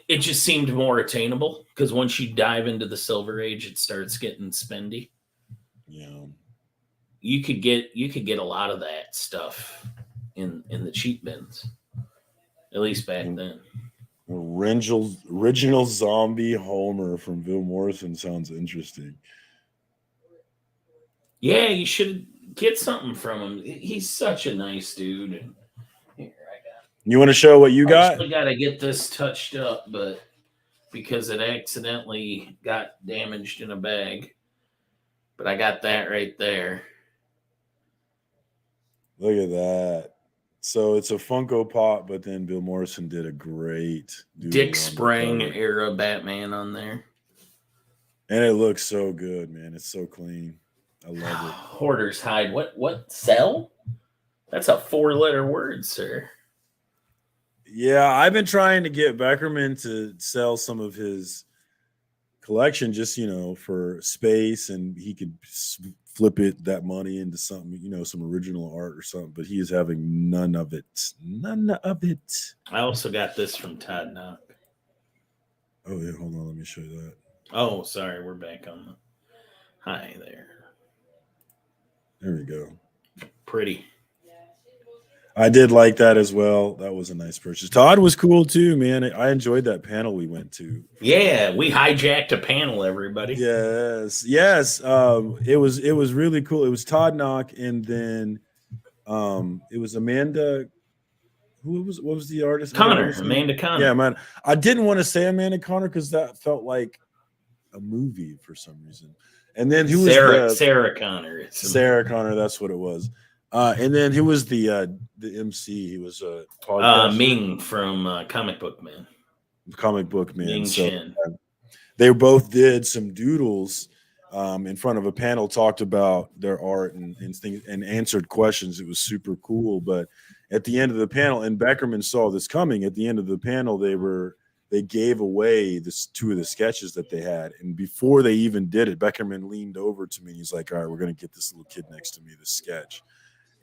It just seemed more attainable because once you dive into the Silver Age, it starts getting spendy. Yeah, you could get a lot of that stuff in the cheap bins, at least back then. Original zombie Homer from Bill Morrison sounds interesting. Yeah, you should get something from him. He's such a nice dude. And here, You want to show what you got? actually got to get this touched up, but because it accidentally got damaged in a bag. But I got that right there. Look at that. So it's a Funko Pop, but then Bill Morrison did a great Dick doodle on the Sprang cover. era Batman on there. And it looks so good, man. It's so clean. I love it. Hoarder's Hide. What sell? That's a 4-letter word, sir. Yeah, I've been trying to get Beckerman to sell some of his collection just, for space, and he could flip that money into something, some original art or something, but he is having none of it. None of it. I also got this from Todd Knock. Oh, yeah, hold on. Let me show you that. Oh, sorry. We're back on the hi there. There we go. Pretty. I did like that as well. That was a nice purchase. Todd was cool too, man. I enjoyed that panel we went to. Yeah, we hijacked a panel, everybody. Yes. It was really cool. It was Todd Knock, and then it was Amanda. What was the artist? Amanda Connor. Yeah, man. I didn't want to say Amanda Connor because that felt like a movie for some reason. And then who was Sarah Connor? Sarah Connor. That's what it was. And then who was the MC? He was a podcaster. Ming from Comic Book Man. Comic Book Man. Ming so Chen. they both did some doodles in front of a panel, talked about their art and things, and answered questions. It was super cool. But at the end of the panel, and Beckerman saw this coming, at the end of the panel, they gave away two of the sketches that they had. And before they even did it, Beckerman leaned over to me and he's like, all right, we're going to get this little kid next to me, this sketch.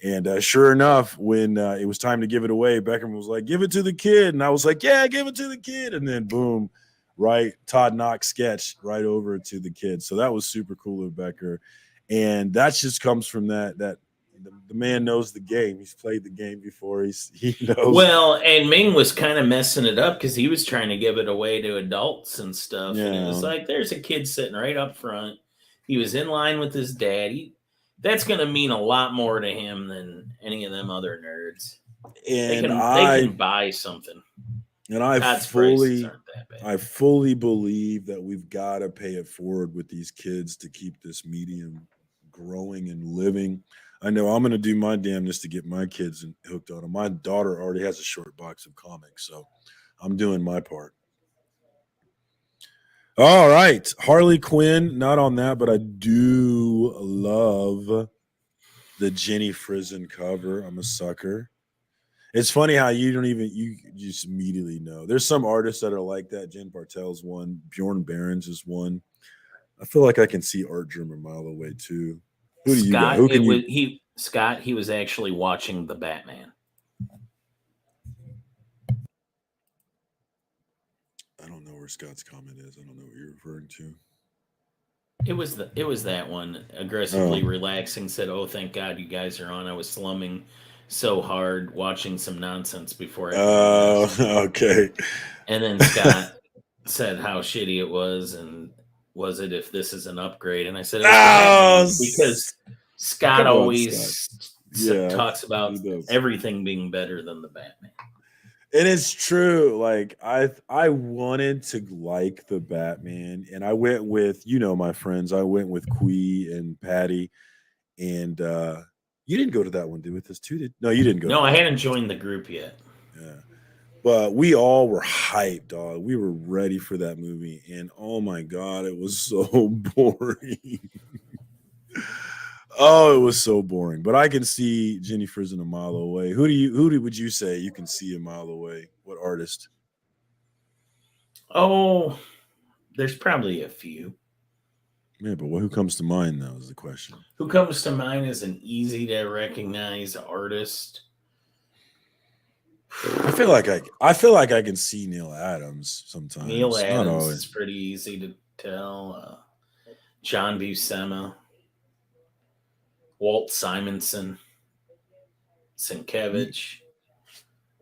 And sure enough, when it was time to give it away, Beckerman was like, give it to the kid. And I was like, yeah, give it to the kid. And then boom, right, Todd Knox sketch right over to the kid. So that was super cool of Becker. And that just comes from that the man knows the game. He's played the game before. He knows. Well, and Ming was kind of messing it up because he was trying to give it away to adults and stuff. Yeah. And it was like, there's a kid sitting right up front. He was in line with his dad. That's going to mean a lot more to him than any of them other nerds. And they can buy something. And I fully believe that we've got to pay it forward with these kids to keep this medium growing and living. I know I'm going to do my damnedest to get my kids hooked on it. My daughter already has a short box of comics, so I'm doing my part. All right. Harley Quinn, not on that, but I do love the Jenny Frizen cover. I'm a sucker. It's funny how you just immediately know. There's some artists that are like that. Jen Bartel's one. Bjorn Barons is one. I feel like I can see Art Germ a mile away too. Who do you got? Who can you? Scott, he was actually watching the Batman. I don't know where Scott's comment is. I don't know what you're referring to. It was that one. Aggressively relaxing, said, "Oh, thank God you guys are on. I was slumming so hard watching some nonsense before I." Oh, okay. And then Scott said how shitty it was, and was it if this is an upgrade? And I said, because Scott always talks about everything being better than the Batman. It is true. Like I wanted to like the Batman, and I went with my friends. I went with Quee and Patty, and you didn't go to that one, did with us too? No, you didn't go. No, I hadn't joined the group yet. Yeah, but we all were hyped, dog. We were ready for that movie, and oh my god, it was so boring. Oh, it was so boring. But I can see Jenny Frizen a mile away. Who would you say you can see a mile away? What artist? Oh, there's probably a few. Yeah, but who comes to mind though is the question. Who comes to mind as an easy to recognize artist? I feel like I can see Neil Adams sometimes. Neil Adams is pretty easy to tell. John Buscema. Walt Simonson, Sienkiewicz.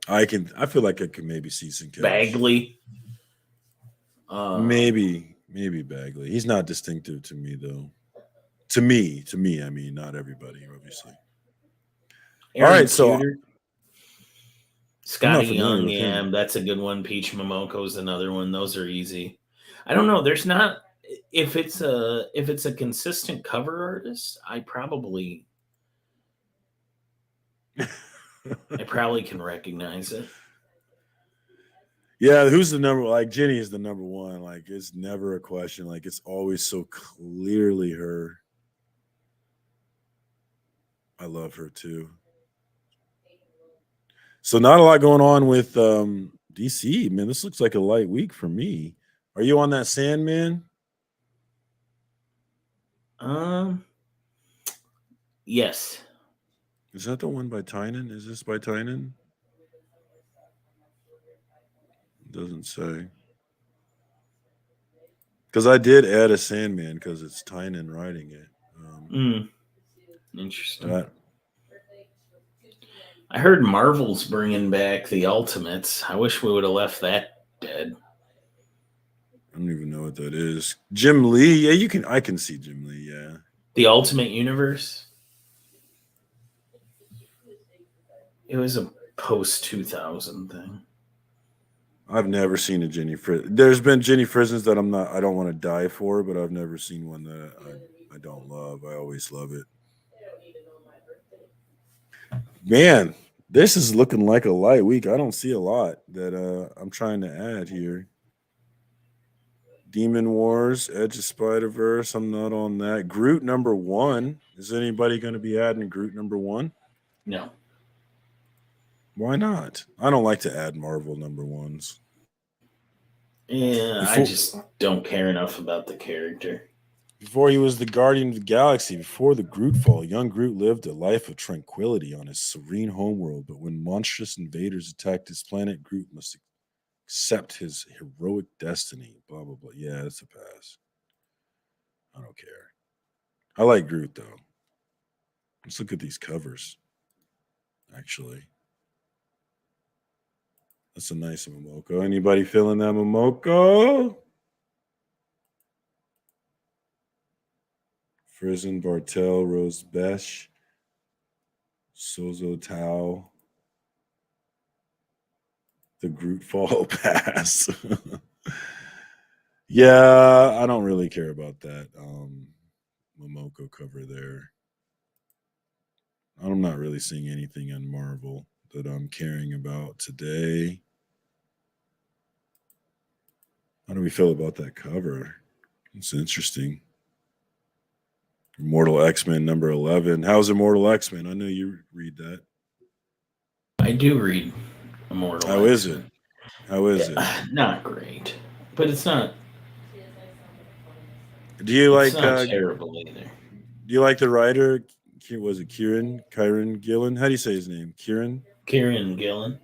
I feel like I can maybe see Sienkiewicz. Bagley. Maybe Bagley. He's not distinctive to me though. To me, I mean, not everybody, obviously. Aaron All right, so Cuter. I'm not Scotty familiar Young, with yeah, him. that's a good one. Peach Momoko's another one. Those are easy. I don't know. There's not if it's a consistent cover artist, I probably can recognize it. Yeah, who's the number? Like Jenny is the number one. Like it's never a question. Like it's always so clearly her. I love her too. So not a lot going on with DC, man. This looks like a light week for me. Are you on that Sandman? Yes. Is that the one by Tynan? Is this by Tynan? Doesn't say. Because I did add a Sandman because it's Tynan writing it. Interesting. I heard Marvel's bringing back the Ultimates. I wish we would have left that dead. I don't even know what that is. Jim Lee, yeah, I can see Jim Lee, yeah. The Ultimate Universe. It was a post 2000 thing. I've never seen a Jenny Frison. There's been Jenny Frisons that I don't want to die for, but I've never seen one that I don't love. I always love it. Man, this is looking like a light week. I don't see a lot that I'm trying to add here. Demon Wars, Edge of Spider-Verse. I'm not on that. Groot #1. Is anybody going to be adding Groot #1? No. Why not? I don't like to add Marvel #1s. Yeah, I just don't care enough about the character. Before he was the Guardian of the Galaxy, before the Groot fall, young Groot lived a life of tranquility on his serene homeworld. But when monstrous invaders attacked his planet, Groot must accept his heroic destiny. Blah, blah, blah. Yeah, it's a pass. I don't care. I like Groot, though. Let's look at these covers, actually. That's a nice Momoko. Anybody feeling that Momoko? Frison, Bartel, Rose Besh, Sozo Tao, the Groot Fall pass. Yeah, I don't really care about that Momoko cover there. I'm not really seeing anything on Marvel that I'm caring about today. How do we feel about that cover? It's interesting. Immortal X-Men #11. How's Immortal X-Men? I know you read that. I do read Immortal How is X-Men. it? How is it? Not great, but it's not. Do you like? It's not terrible either. Do you like the writer? Was it Kieran Gillen? How do you say his name? Kieran Gillen.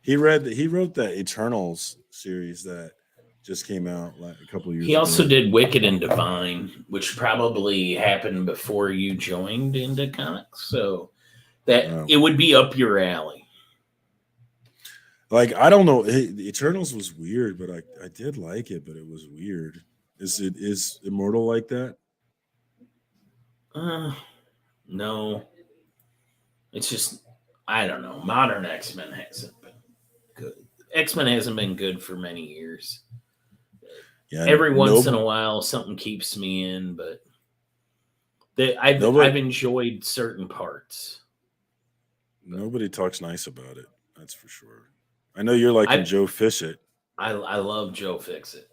He wrote that Eternals series that just came out like a couple years ago. He also did Wicked and Divine, which probably happened before you joined into comics, so that it would be up your alley. Like I don't know, the Eternals was weird, but I did like it, but it was weird. Is Immortal like that? No. It's just I don't know. Modern X-Men hasn't been good. X-Men hasn't been good for many years. Yeah, every once in a while something keeps me in, but I've enjoyed certain parts. Nobody talks nice about it. That's for sure. I know you're liking Joe Fixit. I love Joe Fixit.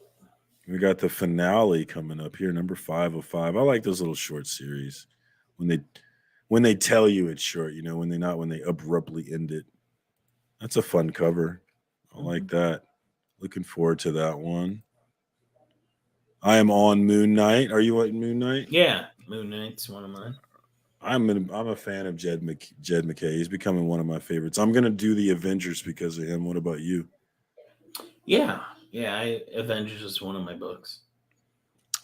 We got the finale coming up here, #5 of 5. I like those little short series when they tell you it's short. You know, when they abruptly end it. That's a fun cover. I like that. Looking forward to that one. I am on Moon Knight. Are you on Moon Knight? Yeah, Moon Knight's one of mine. I'm a fan of Jed McKay. He's becoming one of my favorites. I'm gonna do the Avengers because of him. What about you? Yeah. Avengers is one of my books.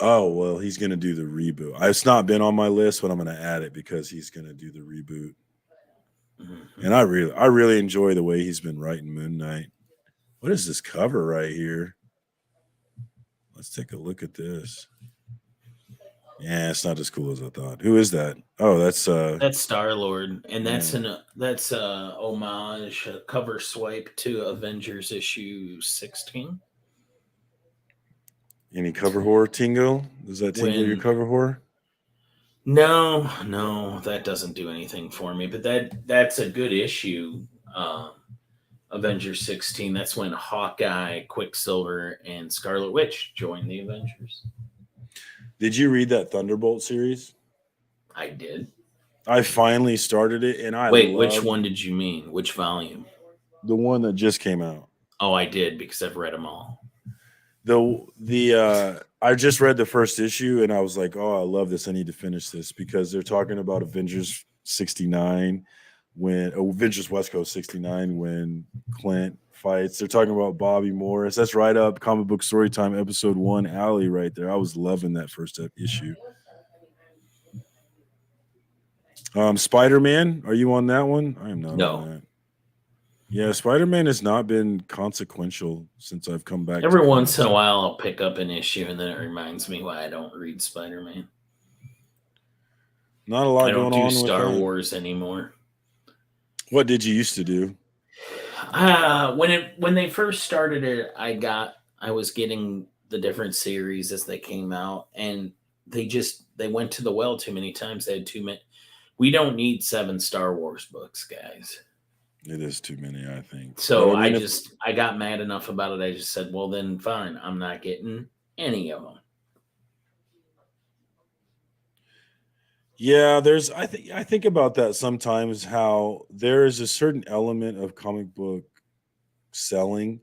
Oh well, he's gonna do the reboot. It's not been on my list, but I'm gonna add it because he's gonna do the reboot. Mm-hmm. And I really enjoy the way he's been writing Moon Knight. What is this cover right here? Let's take a look at this. Yeah, it's not as cool as I thought. Who is that? Oh, That's Star-Lord, and yeah. that's a homage, a cover swipe to Avengers issue 16. Any cover horror tingle? Does that tingle your When cover horror? no, that doesn't do anything for me. But that's a good issue. Um, Avengers 16. That's when Hawkeye, Quicksilver, and Scarlet Witch joined the Avengers. Did you read that Thunderbolt series? I did. I finally started it, and I Wait, which love one did you mean? Which volume? the one that just came out. Oh, I did because I've read them all. The I just read the first issue, and I was like, oh, I love this. I need to finish this because they're talking about Avengers 69 when Avengers West Coast 69 when Clint fights. They're talking about Bobby Morris. That's right up comic book story time episode 1 alley right there. I was loving that first issue. Spider-Man, are you on that one? I am not No. on that. Yeah, Spider-Man has not been consequential since I've come back. Every once in a while, I'll pick up an issue, and then it reminds me why I don't read Spider-Man. Not a lot going on. I don't do Star Wars anymore. What did you used to do? When they first started it, I was getting the different series as they came out, and they went to the well too many times. They had too many. We don't need 7 Star Wars books, guys. It is too many, I think. So I got mad enough about it. I just said, well, then fine. I'm not getting any of them. Yeah, I think about that sometimes, how there is a certain element of comic book selling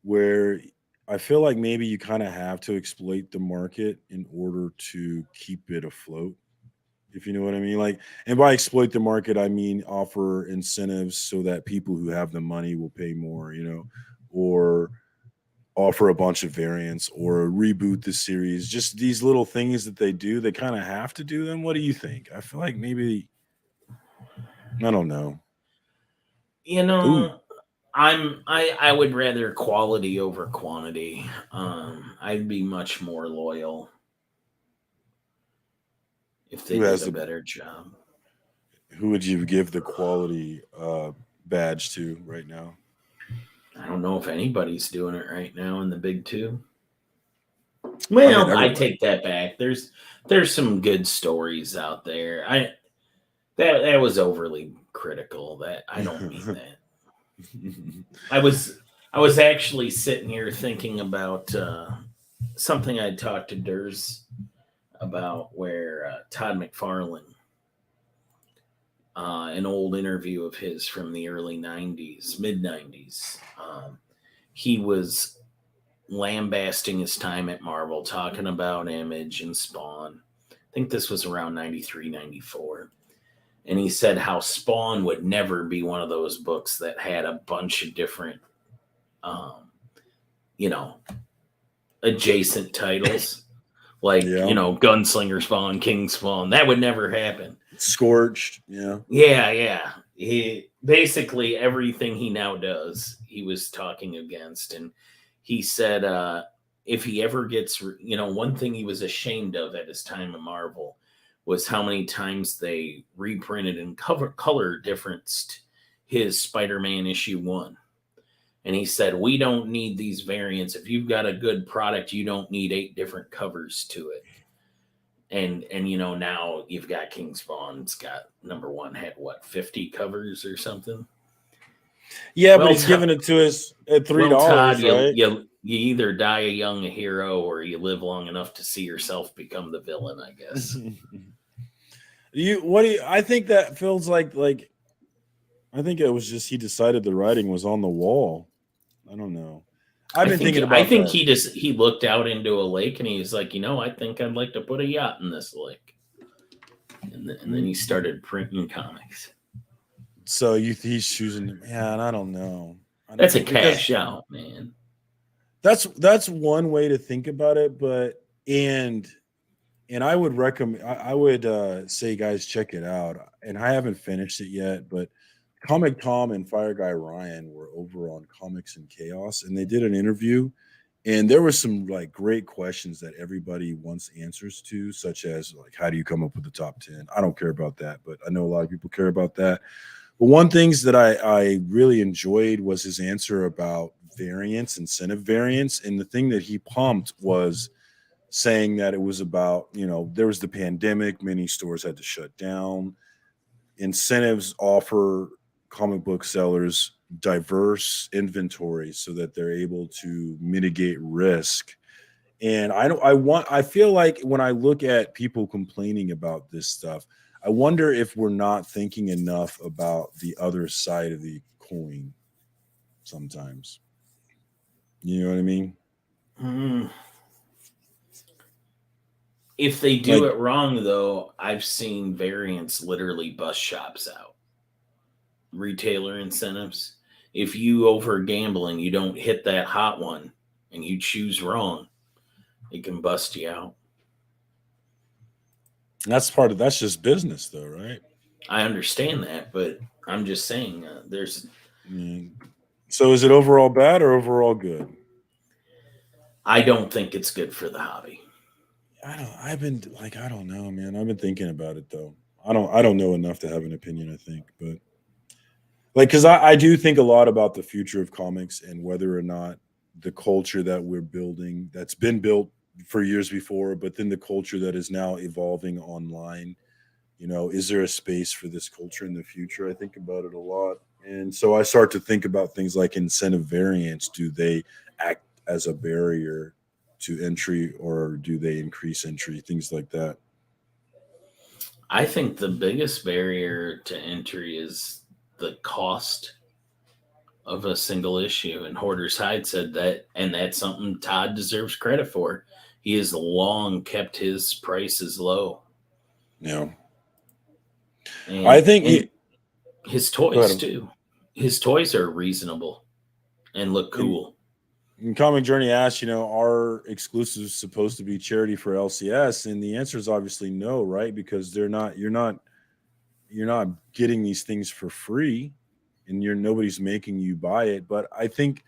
where I feel like maybe you kind of have to exploit the market in order to keep it afloat. If you know what I mean. Like, and by exploit the market, I mean offer incentives so that people who have the money will pay more, or offer a bunch of variants or reboot the series. Just these little things that they do, they kind of have to do them. What do you think? I feel like maybe, I don't know. Ooh. I would rather quality over quantity. I'd be much more loyal if they did a better job. Who would you give the quality badge to right now? I don't know if anybody's doing it right now in the big 2. Well, I take that back. There's some good stories out there. That was overly critical. That I don't mean that. I was actually sitting here thinking about something I talked to Durs about, where Todd McFarlane, an old interview of his from the early 90s, mid 90s, he was lambasting his time at Marvel, talking about Image and Spawn. I think this was around 93, 94. And he said how Spawn would never be one of those books that had a bunch of different, adjacent titles. Like, Gunslinger Spawn, King Spawn. That would never happen. Scorched, yeah. Yeah. He basically everything he now does, he was talking against. And he said if he ever gets, one thing he was ashamed of at his time at Marvel was how many times they reprinted and color differenced his Spider-Man issue 1. And he said, we don't need these variants. If you've got a good product, you don't need 8 different covers to it. And now you've got King Spawn. It's got number 1 had 50 covers or something. Yeah, but he's giving it to us at $3, Todd, right? You either die a young hero or you live long enough to see yourself become the villain, I guess. I think that feels like I think it was just he decided the writing was on the wall. I don't know. I've been thinking about I think he looked out into a lake and he was like, I think I'd like to put a yacht in this lake. And then he started printing comics. So he's choosing, man, I don't know. That's a cash out, man. That's one way to think about it, but and I would recommend, I would say, guys, check it out. And I haven't finished it yet, but Comic Tom and Fire Guy Ryan were over on Comics and Chaos, and they did an interview. And there were some like great questions that everybody wants answers to, such as like, how do you come up with the top 10? I don't care about that, but I know a lot of people care about that. But one things that I really enjoyed was his answer about variance, incentive variance. And the thing that he pumped was saying that it was about, there was the pandemic, many stores had to shut down. Incentives offer comic book sellers diverse inventory so that they're able to mitigate risk. And I feel like when I look at people complaining about this stuff, I wonder if we're not thinking enough about the other side of the coin sometimes. You know what I mean? Mm. If they do Like, it wrong, though, I've seen variants literally bust shops out. Retailer incentives. If you over gambling, you don't hit that hot one and you choose wrong, it can bust you out. that's just business though, right? I understand that, but I'm just saying there's. Mm. So is it overall bad or overall good? I don't think it's good for the hobby. I don't know, man. I've been thinking about it though. I don't know enough to have an opinion, I think, but like because I do think a lot about the future of comics and whether or not the culture that we're building that's been built for years before, but then the culture that is now evolving online, is there a space for this culture in the future? I think about it a lot. And so I start to think about things like incentive variance. Do they act as a barrier to entry or do they increase entry? Things like that. I think the biggest barrier to entry is the cost of a single issue. And Hoarder's Hide said that, and that's something Todd deserves credit for. He has long kept his prices low, Yeah. I and think his go toys ahead. too. His toys are reasonable and look And, cool. and Comic Journey asked, are exclusives supposed to be charity for LCS? And the answer is obviously no, right? Because you're not getting these things for free and nobody's making you buy it. But I think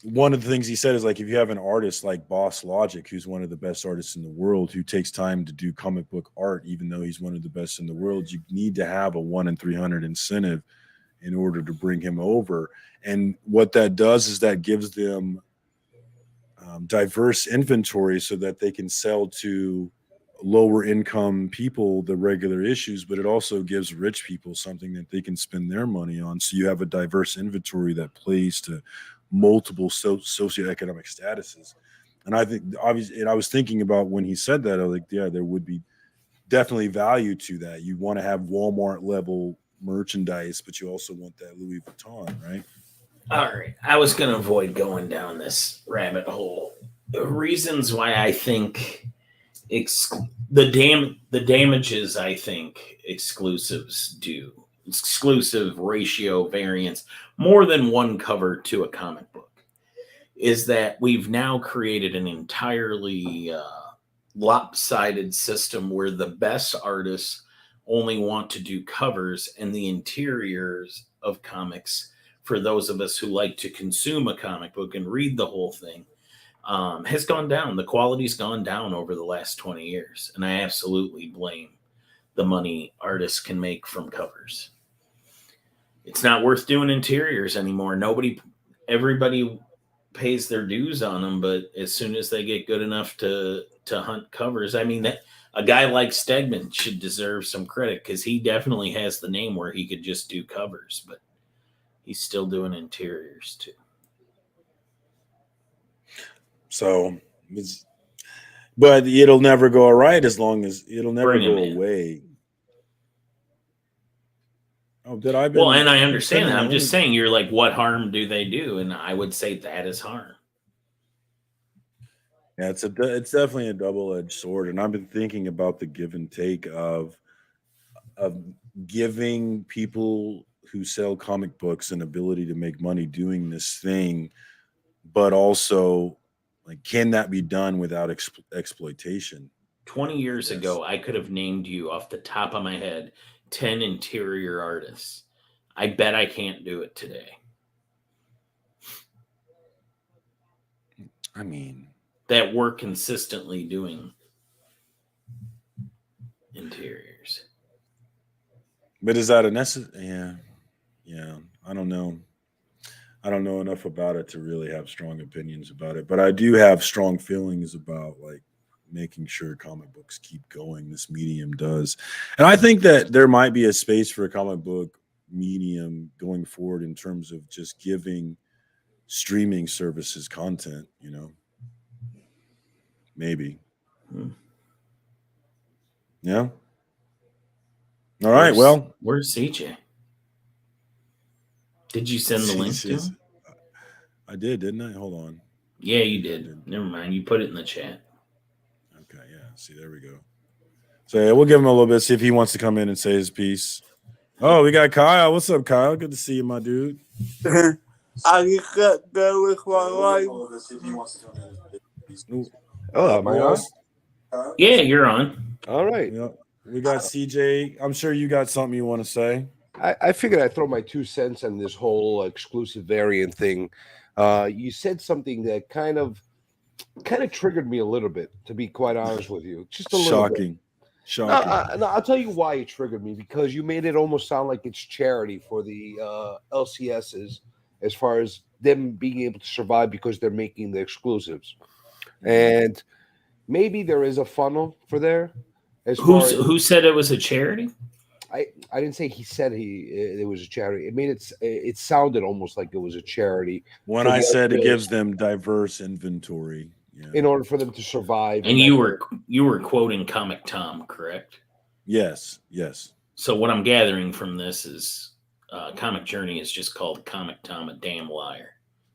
one of the things he said is like if you have an artist like Boss Logic, who's one of the best artists in the world, who takes time to do comic book art, even though he's one of the best in the world, you need to have a 1 in 300 incentive in order to bring him over. And what that does is that gives them diverse inventory so that they can sell to lower income people the regular issues, but it also gives rich people something that they can spend their money on. So you have a diverse inventory that plays to multiple socioeconomic statuses. And I think obviously, and I was thinking about when he said that, I was like, yeah, there would be definitely value to that. You want to have Walmart level merchandise, but you also want that Louis Vuitton, right? All right. I was going to avoid going down this rabbit hole. The reasons why I think the damages I think exclusives do, exclusive ratio variance, more than one cover to a comic book, is that we've now created an entirely lopsided system where the best artists only want to do covers and the interiors of comics for those of us who like to consume a comic book and read the whole thing has gone down. The quality's gone down over the last 20 years. And I absolutely blame the money artists can make from covers. It's not worth doing interiors anymore. Everybody pays their dues on them, but as soon as they get good enough to hunt covers, I mean that a guy like Stegman should deserve some credit because he definitely has the name where he could just do covers, but he's still doing interiors too. So but it'll never go right as long as it'll never Bring him go in. away. Oh, did I Well, been and I I'm understand turning that. my I'm just own? saying, you're like, what harm do they do? And I would say that is harm. Yeah, it's definitely a double edged sword, and I've been thinking about the give and take of giving people who sell comic books an ability to make money doing this thing, but also like can that be done without exploitation? 20 I years guess. ago, I could have named you off the top of my head 10 interior artists. I bet I can't do it today. I mean, that we're consistently doing interiors. But is that a necessary? Yeah. I don't know. I don't know enough about it to really have strong opinions about it, but I do have strong feelings about like making sure comic books keep going. This medium does, and I think that there might be a space for a comic book medium going forward in terms of just giving streaming services content. Maybe. Hmm. Yeah. All right. Well, where's CJ? Did you send the link to him? I did, didn't I? Hold on. Yeah, you did. Never mind. You put it in the chat. Okay. Yeah. See, there we go. So yeah, we'll give him a little bit, see if he wants to come in and say his piece. Oh, we got Kyle. What's up, Kyle? Good to see you, my dude. I get there with my life. Oh, am I on? Yeah, you're on. All right. Yeah. We got CJ. I'm sure you got something you want to say. I figured I'd throw my 2 cents on this whole exclusive variant thing. You said something that kind of triggered me a little bit, to be quite honest with you. Just a little bit. Shocking. No, I'll tell you why it triggered me, because you made it almost sound like it's charity for the LCSs as far as them being able to survive because they're making the exclusives. And maybe there is a funnel for there. Who said it was a charity? I didn't say he said it was a charity. It made it sounded almost like it was a charity. When I said it gives them diverse inventory, in order for them to survive. And you were quoting Comic Tom, correct? Yes. So what I'm gathering from this is Comic Journey is just called Comic Tom a damn liar.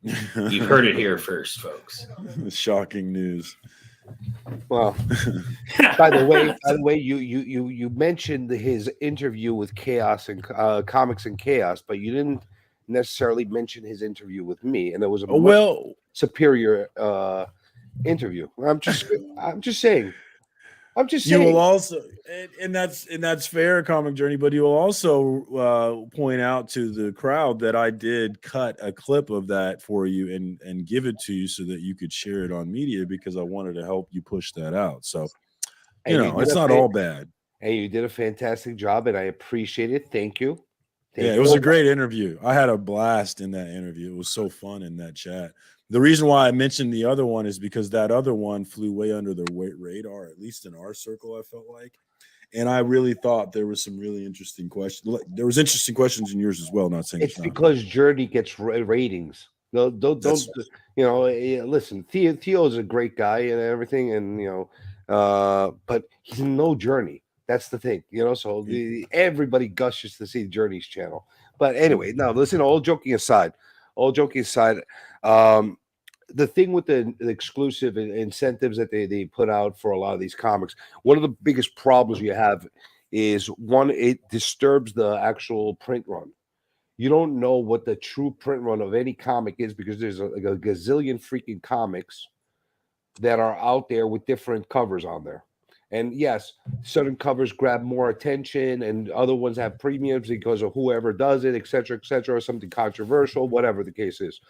You've heard it here first, folks. Shocking news. Well, by the way, you mentioned his interview with Chaos and Comics and Chaos, but you didn't necessarily mention his interview with me, and it was a superior interview. I'm just saying. You will also, and that's fair, Comic Journey. But you will also point out to the crowd that I did cut a clip of that for you and give it to you so that you could share it on media, because I wanted to help you push that out. So, it's not all bad. And you did a fantastic job, and I appreciate it. Thank you. It was a great interview. I had a blast in that interview. It was so fun in that chat. The reason why I mentioned the other one is because that other one flew way under the radar, at least in our circle, I felt like. And I really thought there was some really interesting questions. There was interesting questions in yours as well. Not saying it's because Journey gets ratings. Don't listen. Theo is a great guy and everything, and but he's no Journey. That's the thing, So everybody gushes to see Journey's channel. But anyway, now listen. All joking aside, the thing with the exclusive incentives that they put out for a lot of these comics, one of the biggest problems you have is, one, it disturbs the actual print run. You don't know what the true print run of any comic is, because there's a gazillion freaking comics that are out there with different covers on there. And yes, certain covers grab more attention and other ones have premiums because of whoever does it, et cetera, or something controversial, whatever the case is.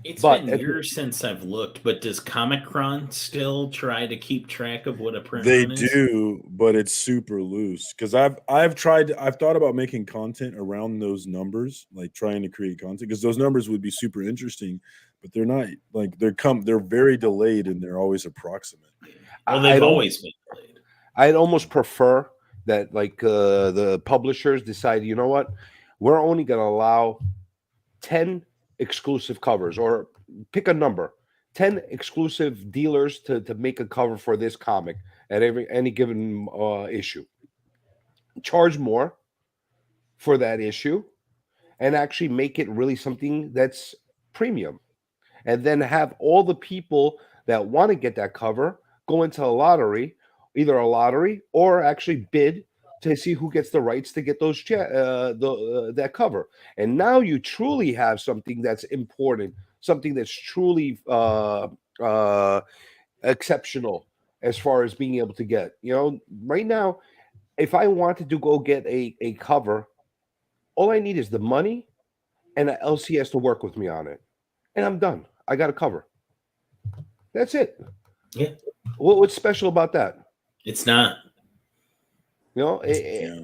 It's been years since I've looked, but does Comic-Con still try to keep track of what a print run is? They do, but it's super loose. Because I've thought about making content around those numbers, like trying to create content, because those numbers would be super interesting, but they're not. Like they're very delayed and they're always approximate. Well, they've always been delayed. I'd almost prefer that the publishers decide, you know what, we're only going to allow 10 exclusive covers, or pick a number, 10 exclusive dealers to make a cover for this comic at any given issue. Charge more for that issue and actually make it really something that's premium. And then have all the people that want to get that cover go into a lottery, either a lottery or actually bid to see who gets the rights to get those that cover. And now you truly have something that's important, something that's truly exceptional as far as being able to get. Right now, if I wanted to go get a cover All I need is the money, and the LC has to work with me on it, and I'm done. I got a cover. That's it. Yeah. What's special about that? It's not. You know, Yeah.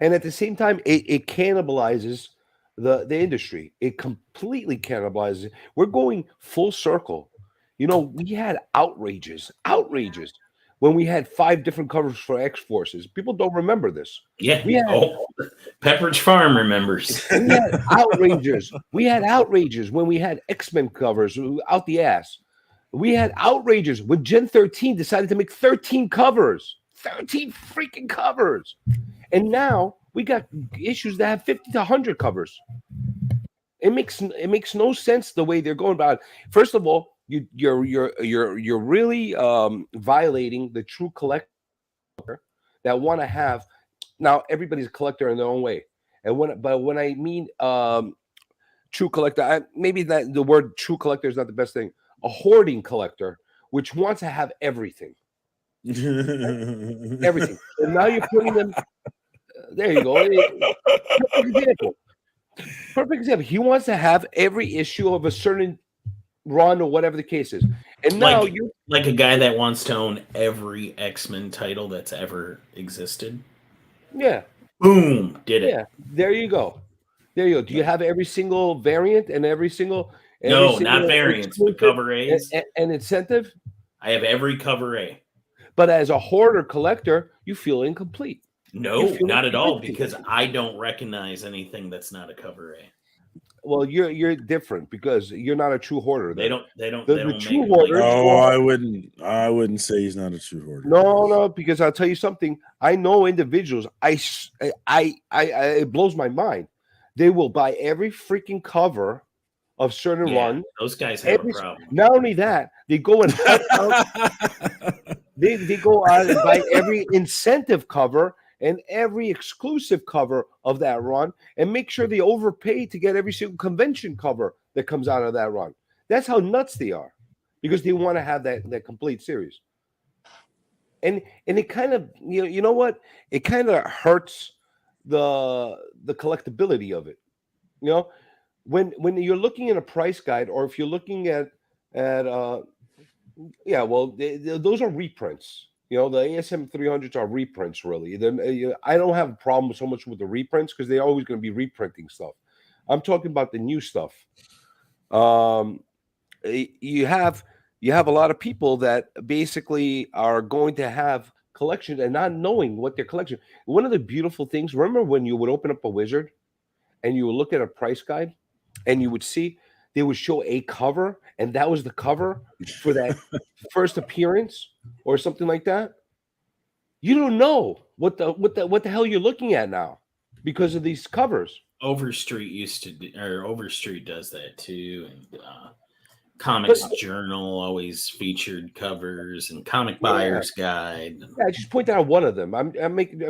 and at the same time, it cannibalizes the industry. It completely cannibalizes it. We're going full circle. You know, we had outrages when we had 5 different covers for X Forces. People don't remember this. Yeah. We had Pepperidge Farm remembers. we had outrages. We had outrages when we had X-Men covers out the ass. We had outrages when Gen 13 decided to make 13 covers. 13 freaking covers. And now we got issues that have 50 to 100 covers. It makes no sense the way they're going about it. First of all, you're really violating the true collector that want to have. Now everybody's a collector in their own way, and when I mean true collector, maybe that the word true collector is not the best thing. A hoarding collector, which wants to have everything. Everything. And now you're putting them. There you go. Perfect example. Perfect example. He wants to have every issue of a certain run or whatever the case is. And now you're like a guy that wants to own every X-Men title that's ever existed. Yeah. Boom. Did it. Yeah. There you go. There you go. Do you have every single variant and every single not variants, but cover A's and incentive? I have every cover A. But as a hoarder collector, you feel incomplete. No, not at all, because I don't recognize anything that's not a cover A. Well, you're different because you're not a true hoarder. They don't. The true hoarder. No, I wouldn't say he's not a true hoarder. No, because I'll tell you something. I know individuals. It blows my mind. They will buy every freaking cover of certain run. Those guys have a problem. Not only that, they go and they go out and buy every incentive cover and every exclusive cover of that run, and make sure they overpay to get every single convention cover that comes out of that run. That's how nuts they are, because they want to have that complete series. And it kind of you know what? It kind of hurts the collectability of it. You know, when you're looking at a price guide, or if you're looking at those are reprints. You know, the ASM 300s are reprints, really. I don't have a problem so much with the reprints, because they're always going to be reprinting stuff. I'm talking about the new stuff. You have a lot of people that basically are going to have collections and not knowing what their collection. One of the beautiful things, remember when you would open up a Wizard and you would look at a price guide and you would see they would show a cover, and that was the cover for that first appearance or something like that. You don't know what the hell you're looking at now because of these covers. Overstreet Overstreet does that too, and Comics Journal always featured covers, and Comic Buyer's Guide. Yeah, I just pointed out one of them. I'm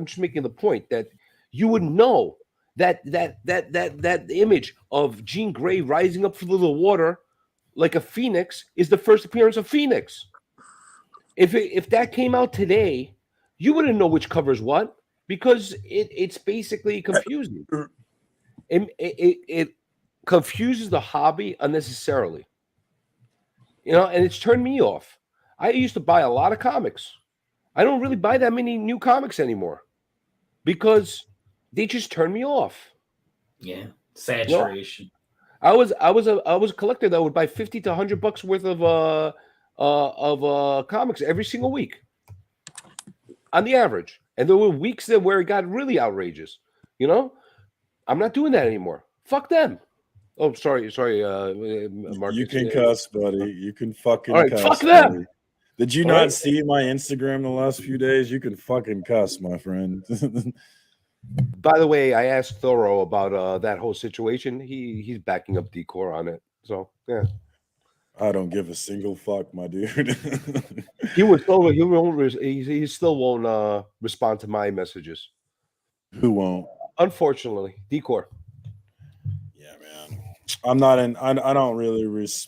just making the point that you would know that image of Jean Grey rising up through the water like a phoenix is the first appearance of Phoenix. If that came out today, you wouldn't know which cover is what, because it's basically confusing. It confuses the hobby unnecessarily. You know, and it's turned me off. I used to buy a lot of comics. I don't really buy that many new comics anymore because they just turn me off. Yeah, saturation. I was a collector that would buy $50 to $100 worth of comics every single week, on the average. And there were weeks where it got really outrageous. You know, I'm not doing that anymore. Fuck them. Oh, sorry, Marcus. You can cuss, buddy. You can fucking all right, cuss. fuck them. Buddy. Did you not see my Instagram the last few days? You can fucking cuss, my friend. By the way, I asked Thorough about that whole situation. He's backing up Decor on it. So yeah. I don't give a single fuck, my dude. He still won't respond to my messages. Who won't? Unfortunately, Decor. Yeah, man. I'm not in. I don't really.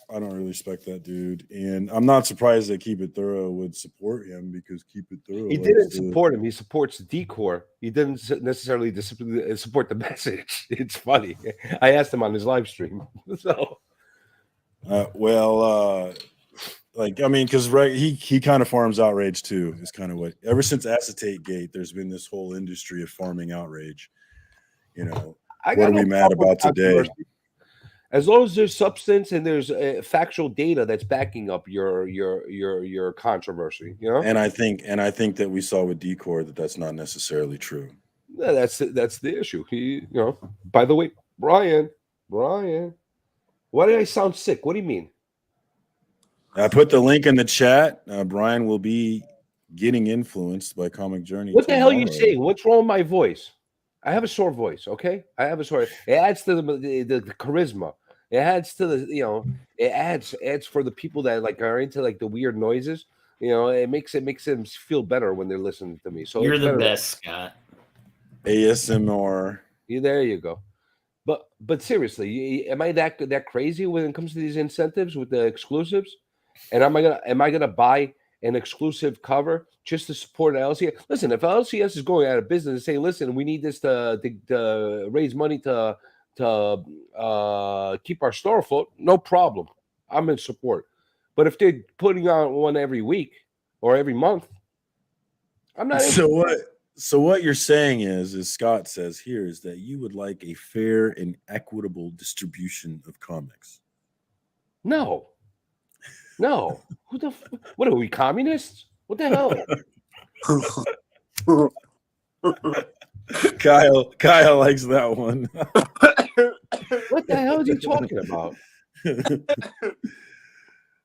I don't really respect that dude, and I'm not surprised that Keep It Thorough would support him because Keep It Thorough. He didn't support him. He supports decor. He didn't necessarily support the message. It's funny. I asked him on his live stream. So, like I mean, because he kind of farms outrage too. Is kind of what ever since Acetate Gate, there's been this whole industry of farming outrage. You know, what are we mad about today? As long as there's substance and there's factual data that's backing up your controversy, you know. And I think that we saw with Decor that's not necessarily true. Yeah, that's the issue. By the way, Brian, why did I sound sick? What do you mean? I put the link in the chat. Brian will be getting influenced by Comic Journey. What the hell are you saying? What's wrong with my voice? I have a sore voice, okay? I have a sore. It adds to the charisma. It adds to the, it adds for the people that like are into like the weird noises. It makes them feel better when they're listening to me. So you're the best, Scott. ASMR. There you go. But seriously, am I that crazy when it comes to these incentives with the exclusives? And am I gonna buy an exclusive cover just to support LCS? Listen, if LCS is going out of business and saying, listen, we need this to raise money to keep our store afloat, no problem. I'm in support. But if they're putting on one every week or every month, I'm not. So what you're saying is Scott says here is that you would like a fair and equitable distribution of comics. No. What are we, communists? What the hell? Kyle likes that one. What the hell are you talking about?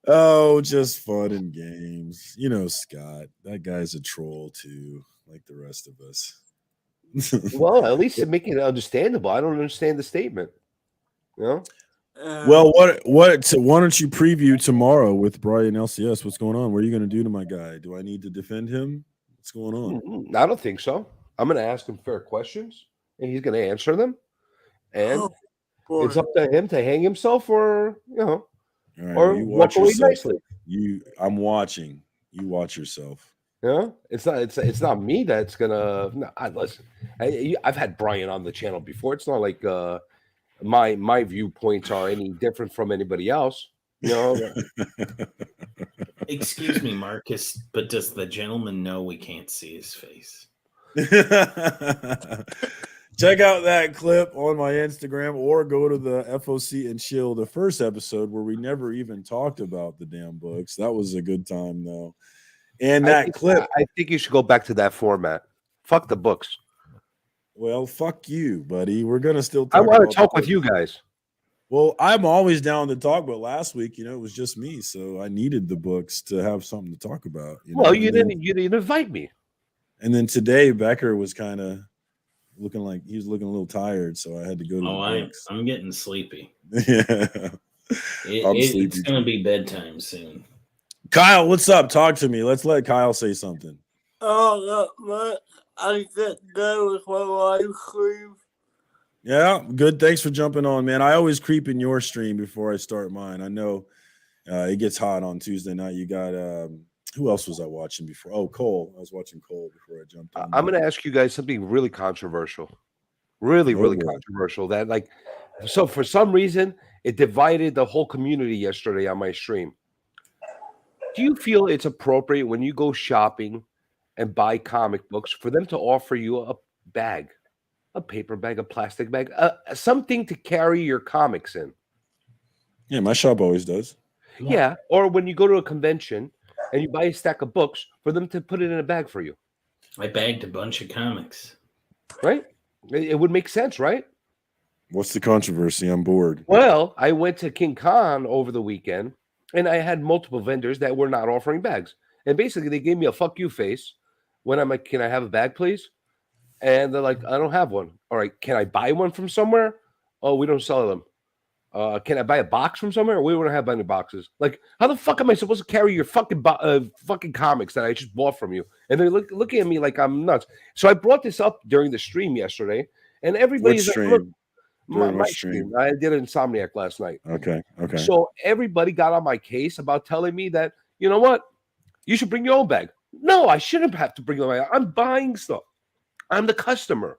Oh, just fun and games. Scott, that guy's a troll too, like the rest of us. Well, at least to make it understandable. I don't understand the statement. Well, why don't you preview tomorrow with Brian LCS? What's going on? What are you going to do to my guy? Do I need to defend him? What's going on? I don't think so. I'm going to ask him fair questions, and he's going to answer them. And it's up to him to hang himself, or All right, or walk away nicely. I'm watching. You watch yourself. Yeah, it's not me that's gonna. No, listen, I've had Brian on the channel before. It's not like my viewpoints are any different from anybody else. Excuse me, Marcus, but does the gentleman know we can't see his face? Check out that clip on my Instagram or go to the FOC and Chill, the first episode where we never even talked about the damn books. That was a good time, though. And clip. I think you should go back to that format. Fuck the books. Well, fuck you, buddy. We're going to still talk. I want to talk with you guys. Well, I'm always down to talk, but last week, it was just me, so I needed the books to have something to talk about. Well, you didn't invite me. And then today, Becker was kind of looking like he was looking a little tired, so I had to go to the books. I'm getting sleepy. Yeah. It's going to be bedtime soon. Kyle, what's up? Talk to me. Let's let Kyle say something. Oh, man. I get go with my live stream. Yeah, good. Thanks for jumping on, man. I always creep in your stream before I start mine. I know it gets hot on Tuesday night. You got who else was I watching before? Oh, Cole. I was watching Cole before I jumped on. I'm going to ask you guys something really controversial. Really controversial. So for some reason, it divided the whole community yesterday on my stream. Do you feel it's appropriate when you go shopping and buy comic books for them to offer you a bag, a paper bag, a plastic bag, something to carry your comics in? Yeah, my shop always does. Yeah. Or when you go to a convention and you buy a stack of books for them to put it in a bag for you. I bagged a bunch of comics. Right? It would make sense, right? What's the controversy? I'm bored. Well, I went to King Khan over the weekend, and I had multiple vendors that were not offering bags. And basically, they gave me a fuck you face when I'm like, can I have a bag, please? And they're like, I don't have one. All right, can I buy one from somewhere? Oh, we don't sell them. Can I buy a box from somewhere? We don't have any boxes. Like, how the fuck am I supposed to carry your fucking comics that I just bought from you? And they're looking at me like I'm nuts. So I brought this up during the stream yesterday, and everybody's like, look, During My what stream. stream? I did Insomniac last night. Okay. So everybody got on my case about telling me that, you know what? You should bring your own bag. No, I shouldn't have to bring my bag. I'm buying stuff. I'm the customer.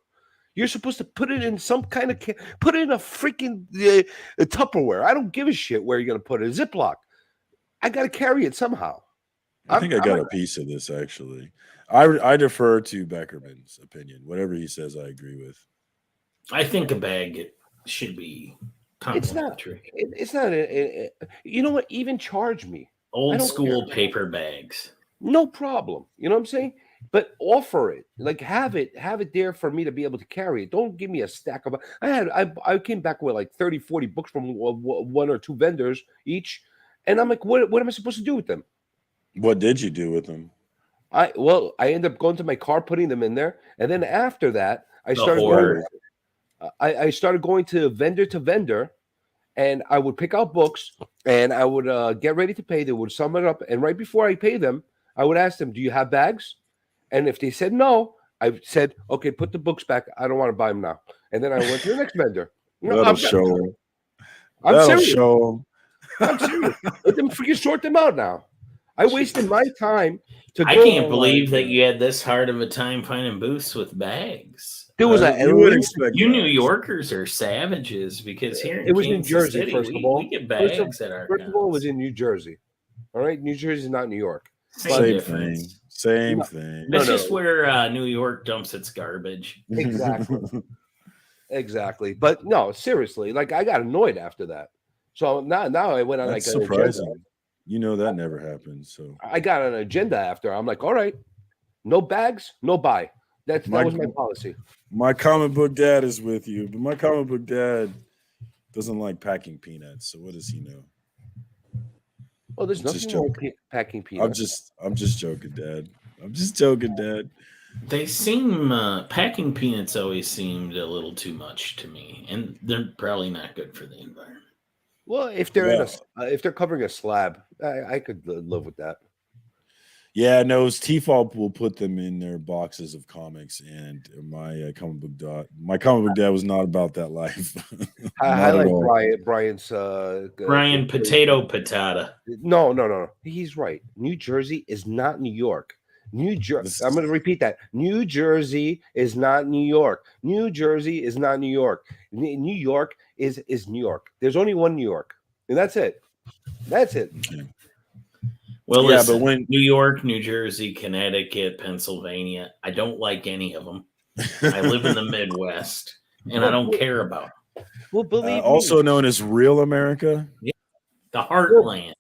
You're supposed to put it in some kind of put it in a freaking Tupperware. I don't give a shit where you're going to put it. Ziploc. I got to carry it somehow. I think I got a piece of this actually. I defer to Beckerman's opinion. Whatever he says, I agree with. I think a bag should be complimentary. It's not. You know what? Even charge me. Old school paper bags. No problem. You know what I'm saying? But offer it, like have it there for me to be able to carry it. Don't give me a stack of. I came back with like 30, 40 books from one or two vendors each, and I'm like, what am I supposed to do with them? What did you do with them? I ended up going to my car, putting them in there, and then after that, I started going to vendor, and I would pick out books, and I would get ready to pay. They would sum it up, and right before I pay them, I would ask them, "Do you have bags?" And if they said no, I said, "Okay, put the books back. I don't want to buy them now." And then I went to the next vendor. That'll show them. I'm serious. Show them. I'm serious. Let them freaking sort them out now. I wasted my time to. I can't believe that you had this hard of a time finding booths with bags. There was you New Yorkers are savages because here it was Kansas New Jersey. City, first of all, we get bags at our. First of all, it was in New Jersey. All right, New Jersey is not New York. Same thing. Same thing. It's just where New York dumps its garbage. Exactly. Exactly. But no, seriously, like I got annoyed after that. So now I went on. That's like an surprising. agenda. You know that never happens. So I got an agenda after. I'm like, all right, no bags, no buy. That was my policy. My comic book dad is with you, but my comic book dad doesn't like packing peanuts. So what does he know? Oh, there's nothing wrong with packing peanuts. I'm just joking, Dad. I'm just joking, Dad. They seem packing peanuts always seemed a little too much to me, and they're probably not good for the environment. Well, if they're if they're covering a slab, I could live with that. Yeah, no, T-Fall will put them in their boxes of comics, and my comic book dad was not about that life. I like Brian's Brian Potato Patata. No. He's right. New Jersey is not New York. New Jersey. I'm going to repeat that. New Jersey is not New York. New Jersey is not New York. New York is New York. There's only one New York, and that's it. That's it. Okay. Well, yeah, listen, but when New York, New Jersey, Connecticut, Pennsylvania, I don't like any of them. I live in the Midwest, and I don't care about them. Well, believe also known as real America. Yeah, the heartland.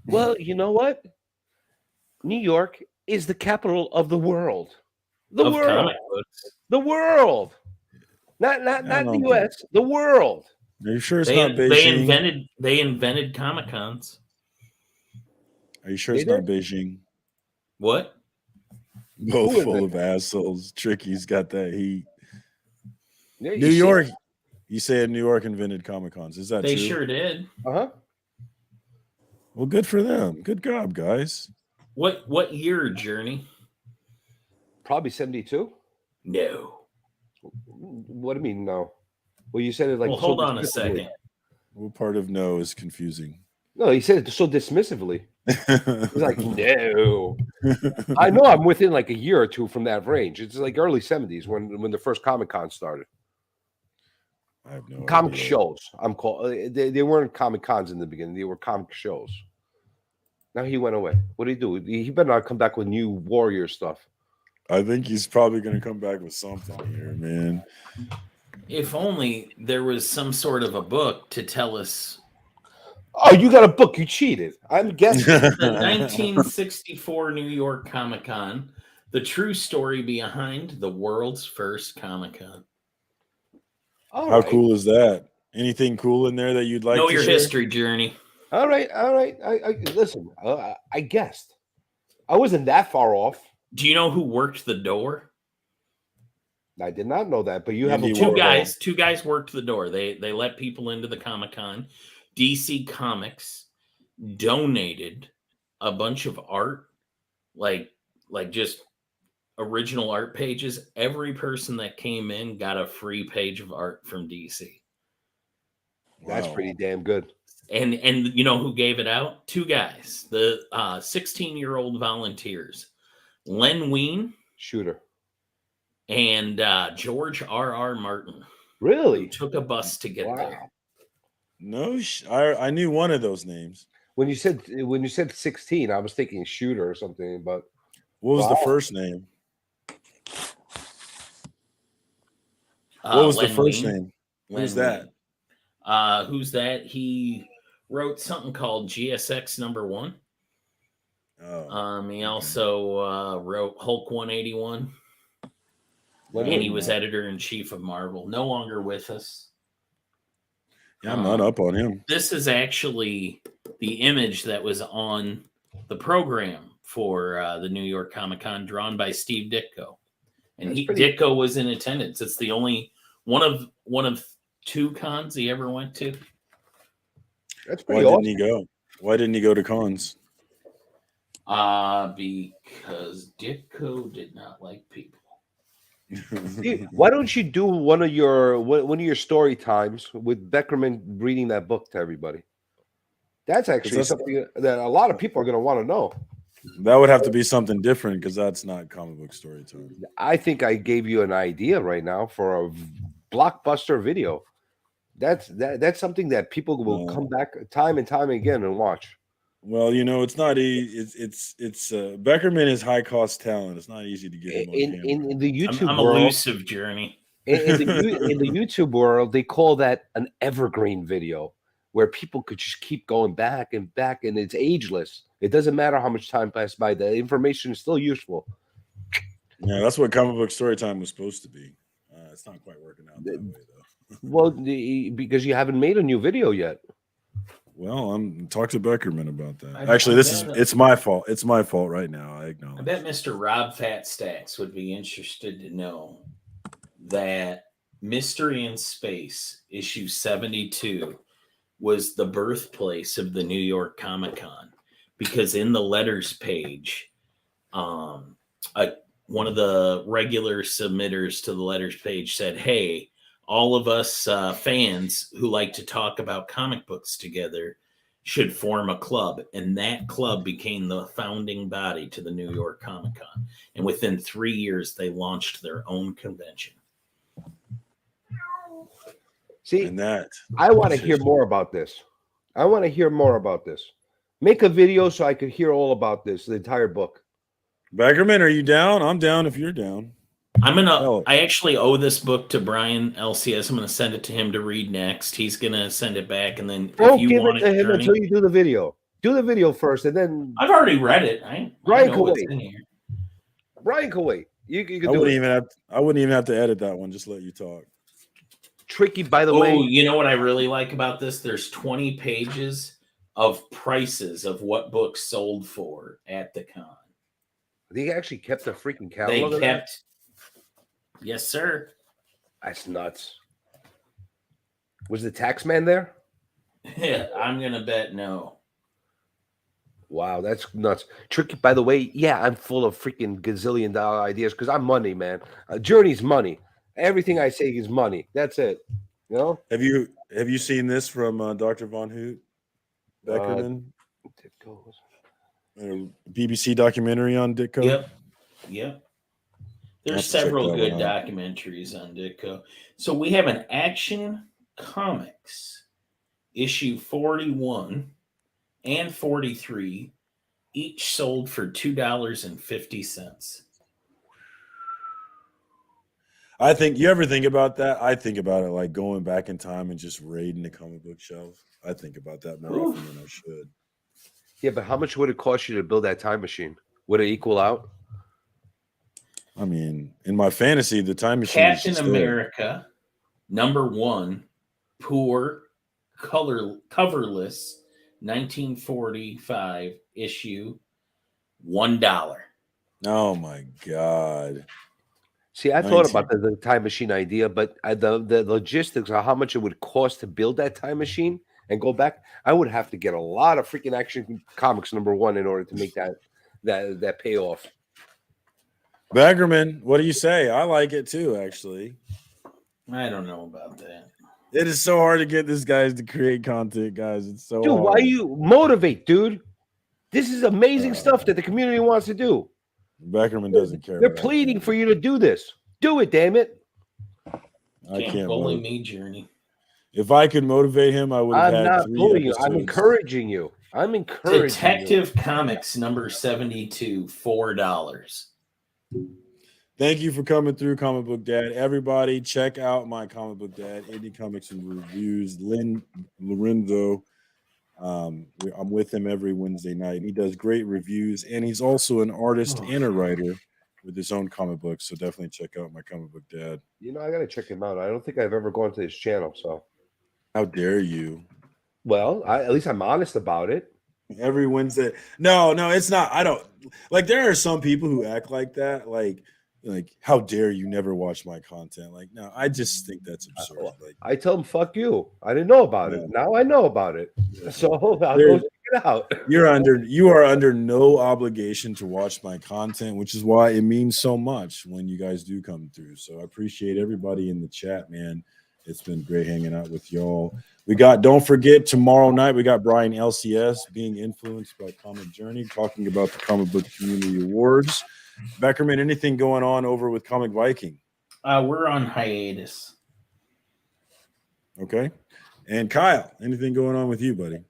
Well, you know what? New York is the capital of the world. The world. The world. Not the U.S. The world. Are you sure it's not Beijing? They invented Comic-Cons. Are you sure it's not Beijing? What? Both full of assholes. Tricky's got that heat. Yeah, New York. You said New York invented Comic-Cons. Is that true? They sure did. Uh-huh. Well, good for them. Good job, guys. What year, Journey? Probably 72. No. What do you mean no? Well, you said it like. Well, hold on a second. What part of no is confusing? No, he said it so dismissively. He's like, no. I know I'm within like a year or two from that range. It's like early 70s when the first Comic-Con started. I have no comic idea. shows. I'm called. They weren't Comic-Cons in the beginning. They were comic shows. Now he went away. What did he do? He better not come back with new Warrior stuff. I think he's probably going to come back with something here, man. If only there was some sort of a book to tell us. Oh, you got a book. You cheated. I'm guessing. The 1964 New York Comic-Con, the true story behind the world's first Comic-Con. How cool is that? Anything cool in there that you'd like to share? Know your history, Journey. All right. I listen. I guessed. I wasn't that far off. Do you know who worked the door? I did not know that, but you have two guys. Two guys worked the door. They let people into the Comic-Con. DC Comics donated a bunch of art, like just original art pages. Every person that came in got a free page of art from DC. That's Wow. pretty damn good. And you know who gave it out? Two guys, the 16-year-old volunteers, Len Wein Shooter. and George R.R. Martin, who Really? took a bus to get there. No, I knew one of those names. When you said 16, I was thinking Shooter or something, but What was the Wow. first name? What was the Len first Wein. name? Len Who's that? Wein. Who's that? He wrote something called GSX number 1. Oh, He also wrote Hulk 181. Len And Wein. he was editor-in-chief of Marvel. No longer with us. yeah, I'm not up on him. This is actually the image that was on the program for the New York Comic Con, drawn by Steve Ditko, and Ditko was in attendance. It's the only one of 2 cons he ever went to. That's Why pretty didn't awesome. he go? Why didn't he go to cons? Because Ditko did not like people. Why don't you do one of your story times with Beckerman reading that book to everybody? That's actually something that a lot of people are going to want to know. That would have to be something different because that's not comic book story time. I think I gave you an idea right now for a blockbuster video. That's something that people will come back time and time again and watch. Well, you know, it's not it's Beckerman is high cost talent. It's not easy to get him on camera. In the YouTube I'm world, elusive, Journey. in the YouTube world, they call that an evergreen video, where people could just keep going back and back, and it's ageless. It doesn't matter how much time passed by; the information is still useful. Yeah, that's what comic book story time was supposed to be. It's not quite working out that way, though. Well, because you haven't made a new video yet. Well, I'm talk to Beckerman about that. Actually, it's my fault. It's my fault right now. I acknowledge. I bet Mr. Rob Fatstacks would be interested to know that Mystery in Space, issue 72, was the birthplace of the New York Comic Con, because in the letters page, one of the regular submitters to the letters page said, "Hey, all of us fans who like to talk about comic books together should form a club." And that club became the founding body to the New York Comic Con. And within 3 years, they launched their own convention. See, And that I want to hear more about this. Make a video so I could hear all about this, the entire book. Beckerman, are you down? I'm down if you're down. I actually owe this book to Brian LCS. I'm gonna send it to him to read next. He's gonna send it back, and then Don't give it to him until you do the video. Do the video first, and then I've already read it. Brian can wait. Brian can wait. You can do it. I wouldn't even have to edit that one. Just let you talk. Tricky, by the way. You know what I really like about this? There's 20 pages of prices of what books sold for at the con. They actually kept the freaking catalog. Yes, sir. That's nuts. Was the tax man there? Yeah, I'm gonna bet no. Wow, that's nuts. Tricky, by the way. Yeah, I'm full of freaking gazillion dollar ideas because I'm money, man. Journey's money. Everything I say is money. That's it. You know? Have you seen this from Dr. Von Hoot? Beckerman? BBC documentary on Ditko? Yep. There's several good documentaries on Ditko. So we have an Action Comics issue 41 and 43, each sold for $2.50. I think you ever think about that? I think about it like going back in time and just raiding the comic book shelf. I think about that more often than I should. Yeah, but how much would it cost you to build that time machine? Would it equal out? I mean, in my fantasy, the time machine. Captain America, #1, poor, coverless, 1945 issue, $1. Oh my God. See, I thought about the time machine idea, but the logistics of how much it would cost to build that time machine and go back, I would have to get a lot of freaking Action Comics #1 in order to make that pay off. Beckerman, what do you say? I like it too, actually. I don't know about that. It is so hard to get these guys to create content, guys. It's so Dude, hard. why you motivate, dude? This is amazing stuff that the community wants to do. Beckerman doesn't care. They're pleading for you to do this. Do it, damn it. I can't bully motivate. me, Journey. If I could motivate him, I would have I'm had not 3 bullying you. episodes. I'm encouraging you. I'm encouraging Detective Comics number 72, $4. Thank you for coming through, Comic Book Dad. Everybody, check out my Comic Book Dad, Indie Comics and Reviews. Lynn Lorenzo. I'm with him every Wednesday night. He does great reviews, and he's also an artist and a writer with his own comic books. So definitely check out my Comic Book Dad. You know, I gotta check him out. I don't think I've ever gone to his channel. So, how dare you? Well, at least I'm honest about it. Every Wednesday. No, it's not. I don't like. There are some people who act like that. Like, how dare you never watch my content? Like, no, I just think that's absurd. Like, I tell them, fuck you. I didn't know about it. Now I know about it. So I'll go check it out. You are under no obligation to watch my content, which is why it means so much when you guys do come through. So I appreciate everybody in the chat, man. It's been great hanging out with y'all. Don't forget, tomorrow night, we got Brian LCS being influenced by Comic Journey, talking about the Comic Book Community Awards. Beckerman, anything going on over with Comic Viking? We're on hiatus. Okay. And Kyle, anything going on with you, buddy?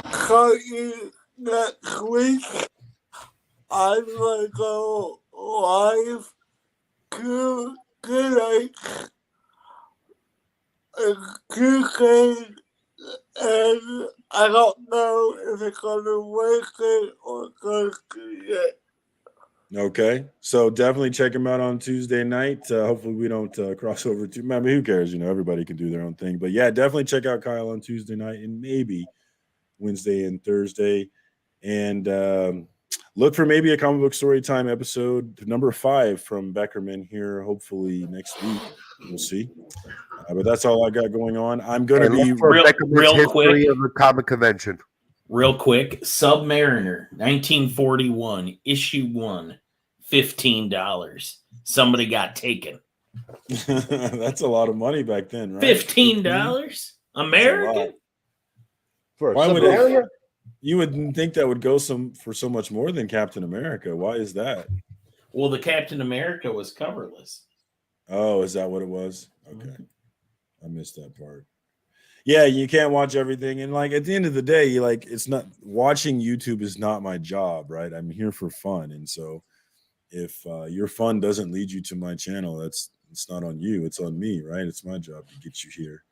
Call you next week. I'm gonna go live tonight Tuesday, and I don't know if it's gonna work it or gonna yet. Okay, so definitely check him out on Tuesday night. Hopefully we don't cross over too. I mean, who cares? Everybody can do their own thing. But yeah, definitely check out Kyle on Tuesday night and maybe Wednesday and Thursday. And look for maybe a comic book story time episode number 5 from Beckerman here. Hopefully next week. We'll see. But that's all I got going on. I'm going to be real quick of the comic convention. Real quick, Submariner, 1941, issue 1, $15. Somebody got taken. That's a lot of money back then, right? $15? American? Why would you would think that would go for so much more than Captain America? Why is that? Well, the Captain America was coverless. Oh, is that what it was? Okay. I missed that part. Yeah, you can't watch everything. And at the end of the day, it's not watching YouTube is not my job, right? I'm here for fun. And so if your fun doesn't lead you to my channel, it's not on you. It's on me, right? It's my job to get you here.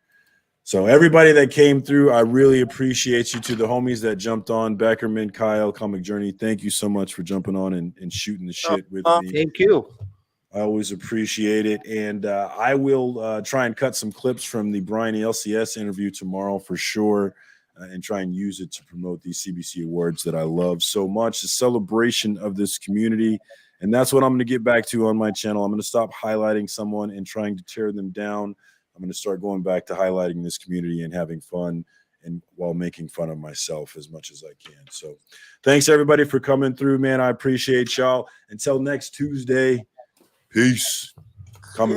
So everybody that came through, I really appreciate you. To the homies that jumped on, Beckerman, Kyle, Comic Journey, thank you so much for jumping on and shooting the shit with me. Thank you. I always appreciate it. And I will try and cut some clips from the Brian LCS interview tomorrow for sure and try and use it to promote these CBC awards that I love so much, the celebration of this community. And that's what I'm going to get back to on my channel. I'm going to stop highlighting someone and trying to tear them down. I'm going to start going back to highlighting this community and having fun and while making fun of myself as much as I can. So thanks everybody for coming through, man. I appreciate y'all. Until next Tuesday. Peace.